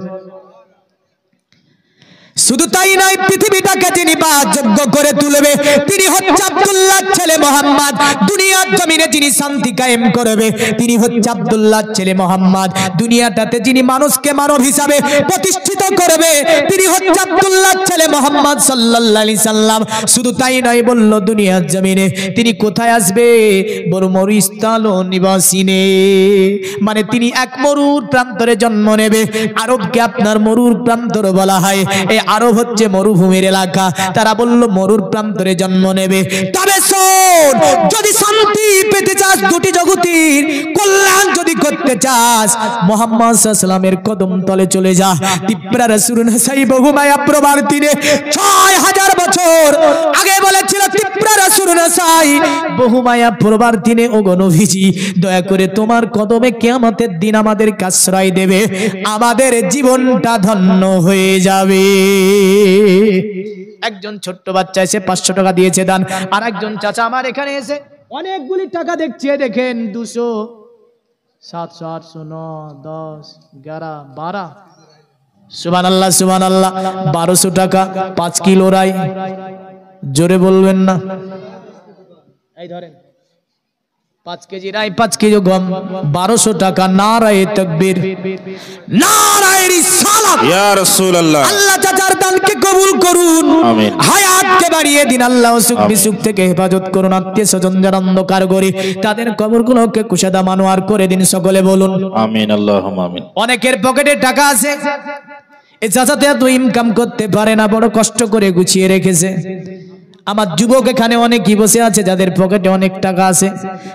A: শুধু তাই নয়, পৃথিবীটাকে যিনি বাসযোগ্য করে তুলবে তিনি হচ্ছে আব্দুল্লাহর ছেলে মোহাম্মদ। দুনিয়ার জমিনে যিনি শান্তি কায়েম করবে তিনি হচ্ছে আব্দুল্লাহর ছেলে মোহাম্মদ। দুনিয়াটাতে যিনি মানুষকে মানব হিসাবে প্রতিষ্ঠিত করবে তিনি হচ্ছে আব্দুল্লাহর ছেলে মোহাম্মদ সাল্লাল্লাহু আলাইহি সাল্লাম। শুধু তাই নয়, বলল দুনিয়ার জমিনে তিনি কোথায় আসবে? বড় মরুস্থল নিবাসিনে, মানে তিনি এক মরুর প্রান্তরে জন্ম নেবে। আরবকে আপনার মরুর প্রান্তর বলা হয়। এই আরব হচ্ছে মরুভূমির এলাকা। তারা বলল মরুর প্রান্তরে জন্ম নেবে। তবে শোন, যদি শান্তি পেতে চাস, দুটি জগতের কল্যাণ যদি করতে চাস, মুহাম্মদ সাল্লাল্লাহু আলাইহি সাল্লামের কদম তলে চলে যা। তিপ্রা রাসূলুন সাই বহুমায়া প্রবর্তিনে ৬০০০ বছর আগে বলেছিল তিপ্রা রাসূলুন সাই বহুমায়া প্রবর্তিনে, ও গো নবীজি দয়া করে তোমার কদমে কিয়ামতের দিন আমাদেরকে আশ্রয় দেবে, আমাদের জীবনটা ধন্য হয়ে যাবে। একজন ছোট্ট বাচ্চা এসে ৫০০ টাকা দিয়েছে দান। আর একজন চাচা আমার এখানে এসে অনেকগুলি টাকা দেখছে, দেখেন ২০০, ৭০০, ৮০০, ৯, ১০, ১১, ১২, সুবহানাল্লাহ সুবহানাল্লাহ, ১২০০ টাকা ৫ কিলো রাই। জোরে বলবেন না। এই ধরেন ৫ কেজি রাই, ৫ কেজি গম, ১২০০ টাকা। নারায়ে তাকবীর, নারায়ে রিসালাত, ইয়া রাসূলুল্লাহ। আল্লাহ চাচার দানকে কবুল করুন, আমিন। হায়াতকে বাড়িয়ে দিন আল্লাহ, সুখ বিসুখ থেকে হেফাজত করুন। আত্মীয় স্বজন যারা অন্ধকার করে তাদের কবরগুলোকে কুশাদা মানোয়ার করে দিন। সকলে বলুন আমিন, আল্লাহুম্মা আমিন। অনেকের পকেটে টাকা আছে, এই চাচা তো এত ইনকাম করতে পারে না, বড় কষ্ট করে গুছিয়ে রেখেছে। আমার যুবক এখানে অনেকই বসে আছে যাদের পকেটে অনেক টাকা আছে,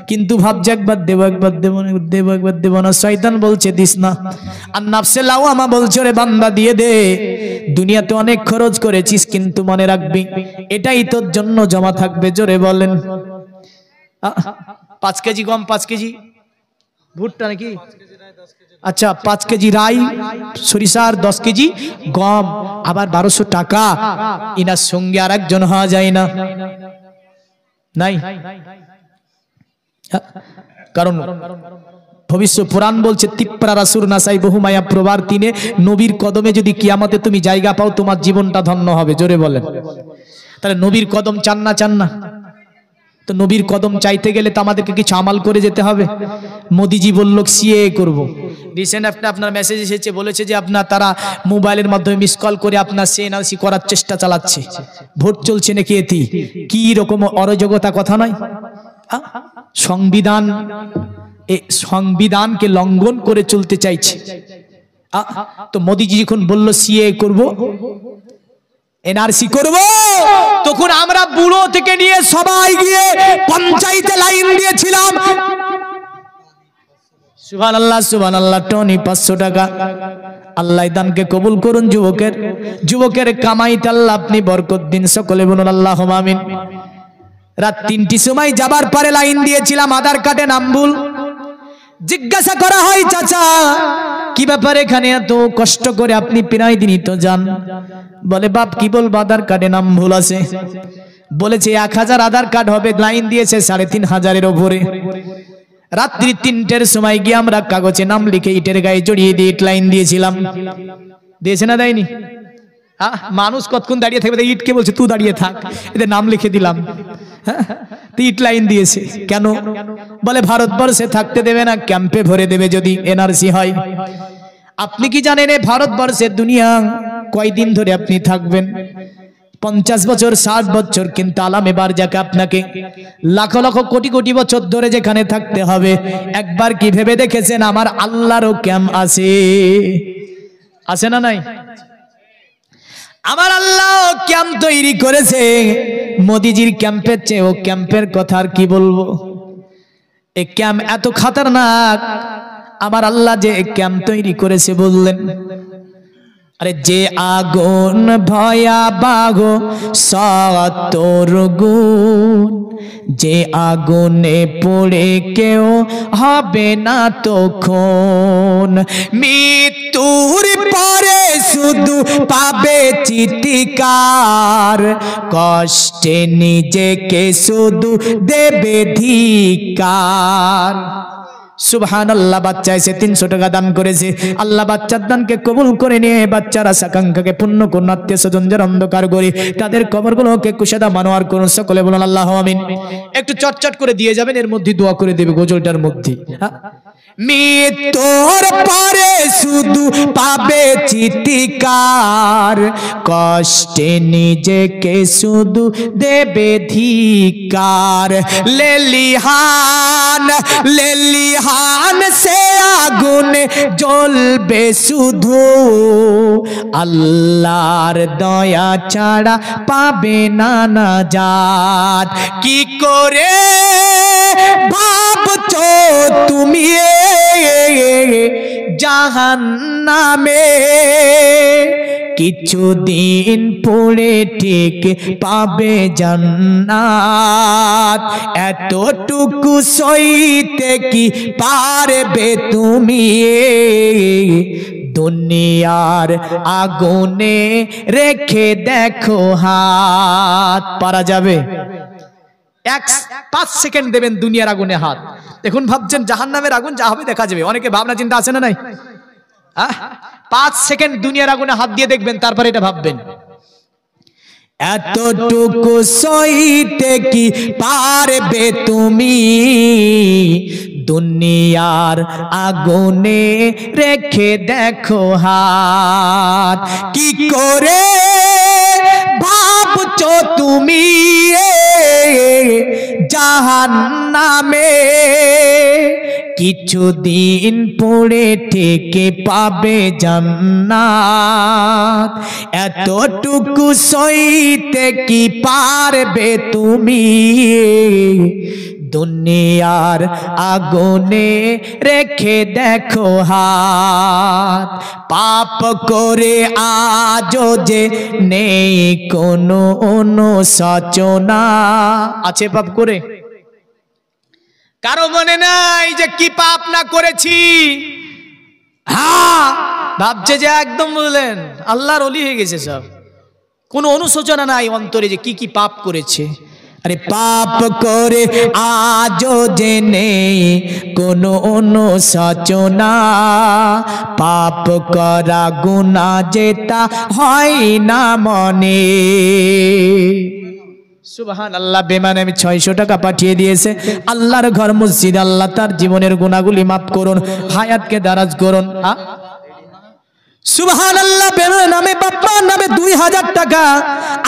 A: কিন্তু ভাবছে একবার দেব, একবার দেব না, দেব একবার দেব না। শয়তান বলছে দিস না, আর নাফসে লাওয়ামা বলছে রে বান্দা দিয়ে দে। দুনিয়াতে অনেক খরচ করেছিস, কিন্তু মনে রাখবি এটাই তোর জন্য জমা থাকবে। জোরে বলেন। ৫ কেজি গম, ৫ কেজি ভুট্টা নাকি? আচ্ছা, ৫ কেজি রাই সরিষার, ১০ কেজি গম, আবার ১২০০ টাকা। ইনার সঙ্গে আর একজন হওয়া যায় না, নাই? কারণ ভবিষ্যৎ পুরাণ বলছে তিপ্রা রাসূল নাসাই বহুমায়া প্রবর্তিনে, নবীর কদমে যদি কিয়ামতে তুমি জায়গা পাও তোমার জীবনটা ধন্য হবে। জোরে বলেন। তাহলে নবীর কদম চান না? চান না? তো নবীর কদম চাইতে গেলে তো আমাদেরকে কিছু আমাল করে যেতে হবে। মোদিজি বলল সিএ করব। রিসেন্ট আপনার মেসেজ এসেছে, বলেছে যে আপনার তারা মোবাইলের মাধ্যমে মিস কল করে আপনার সিএনআরসি করার চেষ্টা চালাচ্ছে। ভোট চলছে নাকি? এটি কি রকম অরাজকতা কথা নয়? সংবিধান, এই সংবিধানকে লঙ্ঘন করে চলতে চাইছে। তো মোদিজি যখন বলল সিএ করব, এনআরসি করব, তখন আমরা বুড়ো থেকে নিয়ে সবাই গিয়ে পঞ্চায়েতে লাইন দিয়েছিলাম। সুবহানাল্লাহ সুবহানাল্লাহ। টনি ৫০০ টাকা। আল্লাহ দানকে কবুল করুন। যুবকের কামাইতে আল্লাহ আপনি বরকত দিন। সকলে বলুন আল্লাহুম্মা আমিন। রাত ৩টির সময় যাবার পরে লাইন দিয়েছিলাম, আধার কার্ডে নাম ভুল। জিজ্ঞাসা করা হয় চাচা কি ব্যাপার, এখানে এত কষ্ট করে আপনি প্রায় দিনই তো যান? বলে বাপ কি বলবো, আধার কার্ডে নাম ভুল আছে। বলেছে ১০০০ আধার কার্ড হবে, লাইন দিয়েছে ৩৫০০-এর উপরে। রাত্রি ৩টের সময় গিয়ে আমরা কাগজে নাম লিখে ইটের গায়ে জড়িয়ে দিয়ে ইট লাইন দিয়েছিলাম। দিয়েছে না দেয়নি? মানুষ কতক্ষণ দাঁড়িয়ে থাকবে, ইটকে বলছে তুই দাঁড়িয়ে থাক, এদের নাম লিখে দিলাম। ইট লাইন দিয়েছে কেন? বলে ভারতবর্ষে থাকতে দেবে না, ক্যাম্পে ভরে দেবে যদি এনআরসি হয়। আপনি কি জানেন এই ভারতবর্ষের দুনিয়া কয়দিন ধরে আপনি থাকবেন? ৫০ বছর, ৬০ বছর, কিন্তু আলামে বারজাকে আপনাকে লাখ লাখ কোটি কোটি বছর ধরে যেখানে থাকতে হবে। একবার কি ভেবে দেখেছেন আমার আল্লাহরও ক্যাম্প আছে? আছে না নাই? আমার আল্লাহ ক্যাম্প তৈরি করেছে, মোদিজির ক্যাম্পের চেয়ে ও ক্যাম্পের কথা আর কি বলবো। এই ক্যাম্প এত খতরনাক, আমার আল্লাহ যে ক্যাম্প তৈরি করেছে বললেন, আরে যে আগুন ভয়াবহ ৭০ গুণ, যে আগুনে পড়ে কেউ হবে না তখন, মৃত্যুর পরে শুধু পাবে চিৎকার, কষ্টে নিজেকে শুধু দেবে ধিক্কার। সুবহানাল্লাহ। বাচ্চা এসে ৩০০ টাকা দান করেছে, আল্লাহ বাচ্চার দানকে কবুল করে নিয়ে বাচ্চার আশাকাঙ্ক্ষাকে পূর্ণ করুন, আত্মীয় স্বজন যারা অন্ধকার করে তাদের কবরগুলোকে কুশাদা মানোয়ার করুন, সকলে বলুন আল্লাহ আমিন। একটু চটচট করে দিয়ে যাবেন, এর মধ্যে দোয়া করে দেবে গজলটার মধ্যে। মৃত্যুর পরে শুধু পাবে চিৎকার, কষ্টে নিজেকে শুধু দেবে ধিক্কার, লেলিহান লেলিহান সে আগুনে জ্বলবে শুধু, আল্লাহর দয়া ছাড়া পাবে না নাজাত। কি করে ভাবছো তুমি জাহান্নামে, কিছুদিন পড়ে ঠিক পাবে জান্নাত, এতটুকু সইতে কি পারবে তুমি, দুনিয়ার আগুনে রেখে দেখো হাত। পারা যাবে? 5 সেকেন্ড দেবেন দুনিয়ার আগুনে হাত। দেখুন ভাবছেন জাহান্নামের আগুন যা হবে দেখা যাবে, অনেকে ভাবনা চিন্তা আছে না নাই? 5 সেকেন্ড দুনিয়ার আগুনে হাত দিয়ে দেখবেন, তারপরে এটা ভাববেন। এতটুকু সইতে কি পারবে তুমি, দুনিয়ার আগুনে রেখে দেখো হাত। কি করে ভাবছো তুমি জাহান্নামে, কিছুদিন পড়ে থেকে পাবে জান্নাত, এতটুকু সইতে কি পারবে তুমি, দুনিয়ার আগুনে রেখে দেখো হাত। পাপ করে আজও যে নেই কোনো অনুশোচনা, আছে পাপ করে? কারো মনে নাই যে কি পাপ না করেছি? হ্যাঁ, ভাবছে যে একদম বললেন আল্লাহর ওলি হয়ে গেছে সব, কোনো অনুশোচনা নাই অন্তরে যে কি কি পাপ করেছে। আরে পাপ করে আজও যে নেই কোনো অনুশোচনা, পাপ করা গুনাহ যেটা হয় না মনে। সুবহানাল্লাহ। বেমানে আমি 600 টাকা পাঠিয়ে দিয়েছে, আল্লাহর ঘর মসজিদ, আল্লাহ তার জীবনের গুনাহগুলি মাফ করুন, হায়াতকে দারাজ করুন। সুবহানাল্লাহ। বেমানে নামে বাপ্পার নামে 2000 টাকা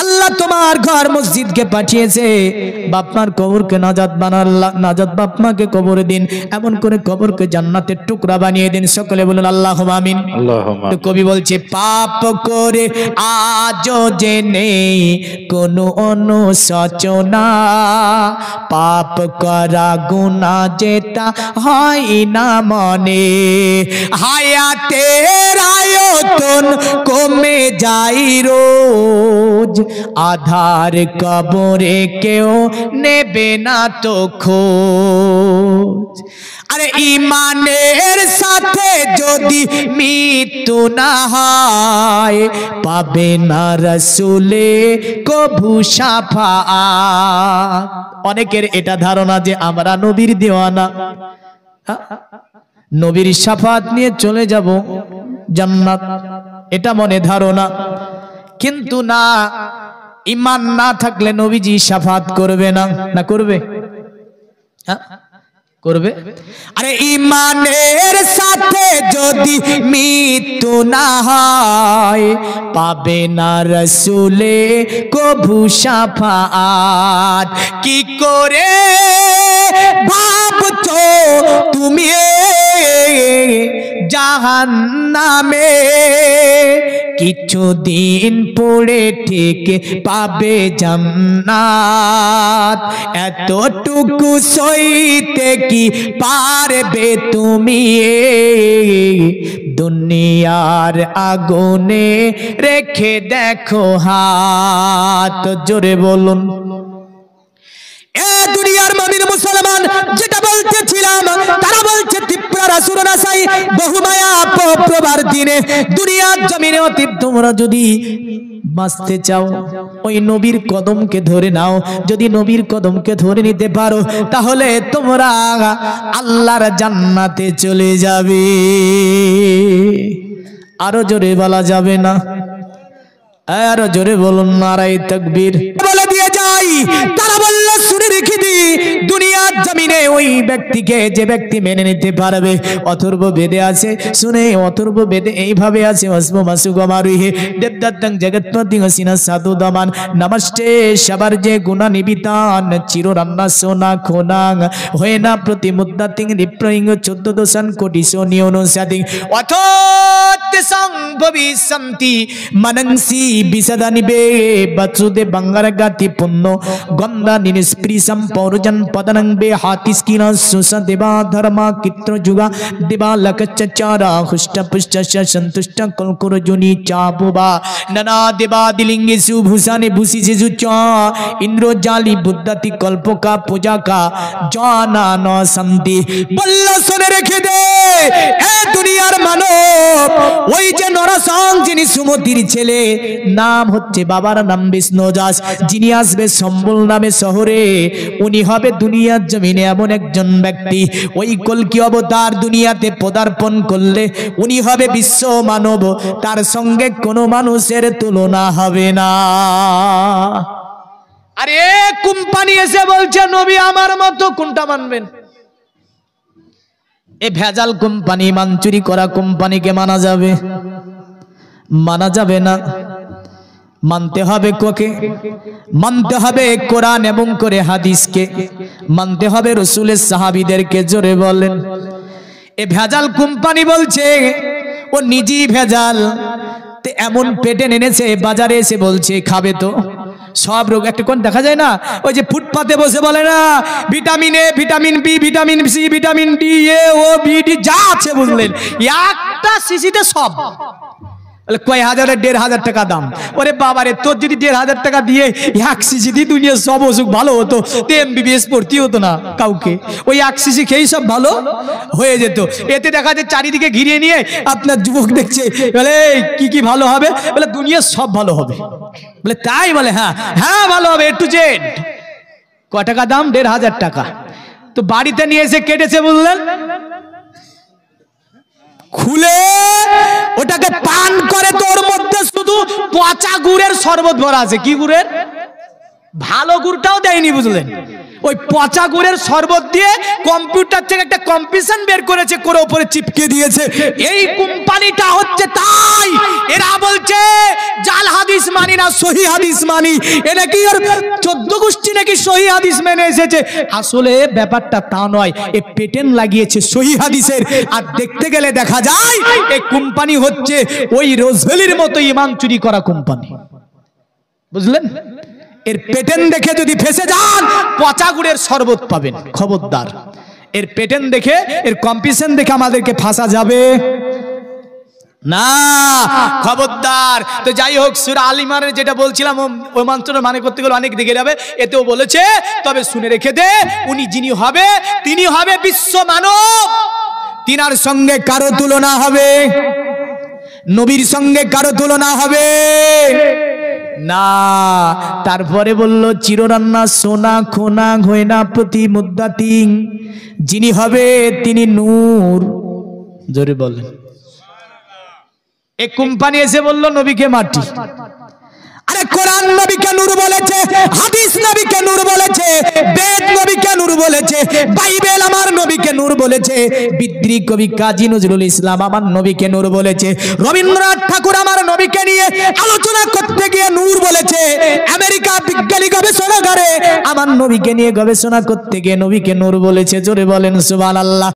A: আল্লাহ তোমার ঘর মসজিদকে পাঠিয়েছে, বাপমার কবরকে নাজাত বানান, নাজাত বাপমাকে কবরে দিন, এমন করে কবরকে জান্নাতের টুকরা বানিয়ে দিন, সকলে বলুন আল্লাহুম্মা আমিন। তো কবি বলছে পাপ করে আজও যে নেই কোনো অনুশোচনা, পাপ করা গুনাহ যেটা হয় না মনে, হায়াতের আয়তন কমে যায় রোজ, আধার কবরে কেউ নেবে না তো খোঁজ। আরে ইমানের সাথে যদি মৃত্যু না হয়, পাবে না রাসূলে কভু শাফাআত। অনেকের এটা ধারণা যে আমরা নবীর দেওয়ানা, নবীর শাফাত নিয়ে চলে যাব জান্নাত, এটা মনে ধারণা। কিন্তু না, ঈমান না থাকলে নবীজি শাফাত করবে না। না করবে? করবে। আরে ঈমানের সাথে যদি মৃত্যু না হয়, পাবে না রাসূলে কভু শাফাআত। কি করে ভাবছো তুমি জাহান্নামে, কিছুদিন পড়ে ঠিক পাবে জান্নাত। এতটুকু সইতে কি পারবে তুমি দুনিয়ার আগুনে রেখে দেখো হাত। জোরে বলুন। এ দুনিয়ার মুমিন মুসলমান, যেটা বলতেছিলাম, তারা বলছে ত্রিপুরা রাসূল নাসাই বহুমায়া প্রভার দিনে দুনিয়ার জমিনে অতীত তোমরা যদি বাঁচতে চাও ওই নবীর কদমকে ধরে নাও। যদি নবীর কদমকে ধরে নিতে পারো তাহলে তোমরা আল্লাহর জান্নাতে চলে যাবে। আরো জোরে বলা যাবে না? আরো জোরে বলুন নারায়ে তাকবীর। বলে দিয়ে যাই, তারা বলল শুনে রেখে দি দুনিয়ার জমিনে ওই ব্যক্তিকে যে ব্যক্তি মেনে নিতে পারবে। অথর্ব বেদে আছে, শুনে অথর্ব বেদে এইভাবে আছে, অস্ম মাসু গমারুহে দেবদত্তং জগৎপতি হসিনা সাধু দমান নমস্তে সবার যে গুণা নিবিতান চিররান্না সোনা খোনাং হয়ে না প্রতি মুদ্দাতিং রিপ্রয়িং 14 কোটি সোনি অনুসাদিং অথত সংভবি সন্তি মনংসি বিসদানিবে বচুদে বাঙ্গার গাতি পুণ্য গন্ধা নিষ্প্রিসম পৌরজন পদনং বে হাতিস কিনা সুস দেবা ধর্মা কিত্র যুগা দেবা লকচচারা হুষ্ট পুষ্ট সন্তুষ্ট কলকুর জুনি চাবুবা ননা দেবা দিলিঙ্গে সুভূষানে ভূষি যেজু চ ইন্দ্র জালি বুদ্ধতি কল্পকা পূজা কা জানা ন সন্তি। বল্ল শুনে রেখে দে এ দুনিয়ার মানব, ওই যে নরসং যিনি সুমতির ছেলে, নাম হচ্ছে বাবার নাম বিষ্ণুদাস, যিনি আসবে সম্বল নামে শহরে, উনি হবে দুনিয়ার জমিনে এমন একজন ব্যক্তি, ওই কলকি অবতার দুনিয়াতে পদার্পণ করলে উনি হবে বিশ্ব মানব, তার সঙ্গে কোনো মানুষের তুলনা হবে না। আরে কোম্পানি এসে বলছে নবী আমার মতো, কোনটা মানবেন? এ ভেজাল কোম্পানি, মানচুরি করা কোম্পানিকে মানা যাবে? মানা যাবে না। মানতে হবে কোকে? মানতে হবে কোরআন এবং করে হাদিসকে, মানতে হবে রসুলের সাহাবীদেরকে। জোরে বলেন। এ ভেজাল কোম্পানি বলছে ও নিজেই ভেজাল, এমন পেটে এনেছে বাজারে এসে বলছে খাবে তো সব রোগ। একটা কোন দেখা যায় না, ওই যে ফুটপাতে বসে বলে না vitamin A, vitamin B, vitamin C, vitamin D, A ও বি ডি যা আছে বুঝলেন, একটা শিশিতে সব। কয় হাজারের 1500 টাকা দাম। ওরে বাবারে, তোর যদি 1500 টাকা দিয়ে এক শিশি দিয়ে দুনিয়া সব অসুখ ভালো হতো, এমবিবিএস পড়তে হতো না কাউকে, ওই এক শিশি খেয়েই সব ভালো হয়ে যেত। এতে দেখা যায় চারিদিকে ঘিরিয়ে নিয়ে আপনার যুবক দেখছে, বলে কি কি ভালো হবে? বলে দুনিয়া সব ভালো হবে। বলে তাই? বলে হ্যাঁ হ্যাঁ ভালো হবে, এ টু জেড। কয় টাকা দাম? 1500 টাকা। তো বাড়িতে নিয়ে এসে কেটেছে বুঝলেন, খুলে ওটাকে পান করে, তোর মধ্যে শুধু পচা গুড়ের শরবত ভরা আছে। কি গুড়ের? ভালো গুড়টাও দেয়নি বুঝলেন, ওই পচা গুড়ের শরবত দিয়ে কম্পিউটার থেকে একটা কম্পিটিশন বের করেছে, করে উপরে চিপকে দিয়েছে। এই কোম্পানিটা হচ্ছে তাই। এরা বলছে জাল হাদিস মানি না, সহি হাদিস মানি। এটা কি আর 14 গোষ্ঠী নাকি সহি হাদিস মেনে এসেছে? আসলে ব্যাপারটা তা নয়, এ পেটেন্ট লাগিয়েছে সহি হাদিসের। আর দেখতে গেলে দেখা যায় এই কোম্পানি হচ্ছে ওই রোজভ্যালির মতো ইমান চুরি করা কোম্পানি, বুঝলেন? এর পেটেন্ট দেখে যদি ফেসে যান, পচা গুড়ের শরবত পাবেন। খবরদার, এর পেটেন্ট দেখে, এর কম্পিটিশন দেখে আমাদেরকে ফাঁসা যাবে না, খবরদার। তো যাই হোক, সূরা আল ইমরানের যেটা বলছিলাম, ওই মন্ত্রটা মানে করতে গেলে অনেক দিকে যাবে। এতেও বলেছে, তবে শুনে রেখে দে, উনি যিনি হবে তিনি হবে বিশ্ব মানব, তিনার সঙ্গে কারো তুলনা হবে, নবীর সঙ্গে কারো তুলনা হবে না। তারপরে বলল চিররান্না সোনা খোনা ঘয়না প্রতি মুদ্দাতিং, যিনি হবে তিনি নূর। জোরে বলেন। এক কোম্পানি এসে বলল নবীকে মাটি। আরে কোরআন নবীকে নূর বলেছে, হাদিস নবীকে নূর বলেছে, বেদ নবীকে নূর বলেছে, বাইবেল আমার নবীকে নূর বলেছে, বিদ্রোহী কবি কাজী নজরুল ইসলাম আমার নবীকে নূর বলেছে, রবীন্দ্রনাথ ঠাকুর আমার নবীকে নিয়ে আলোচনা করতে গিয়ে নূর বলেছে, আমেরিকা বিজ্ঞানী গবেষণাগারে আমার নবীকে নিয়ে গবেষণা করতে গিয়ে নবীকে নূর বলেছে। জোরে বলেন সুবহানাল্লাহ।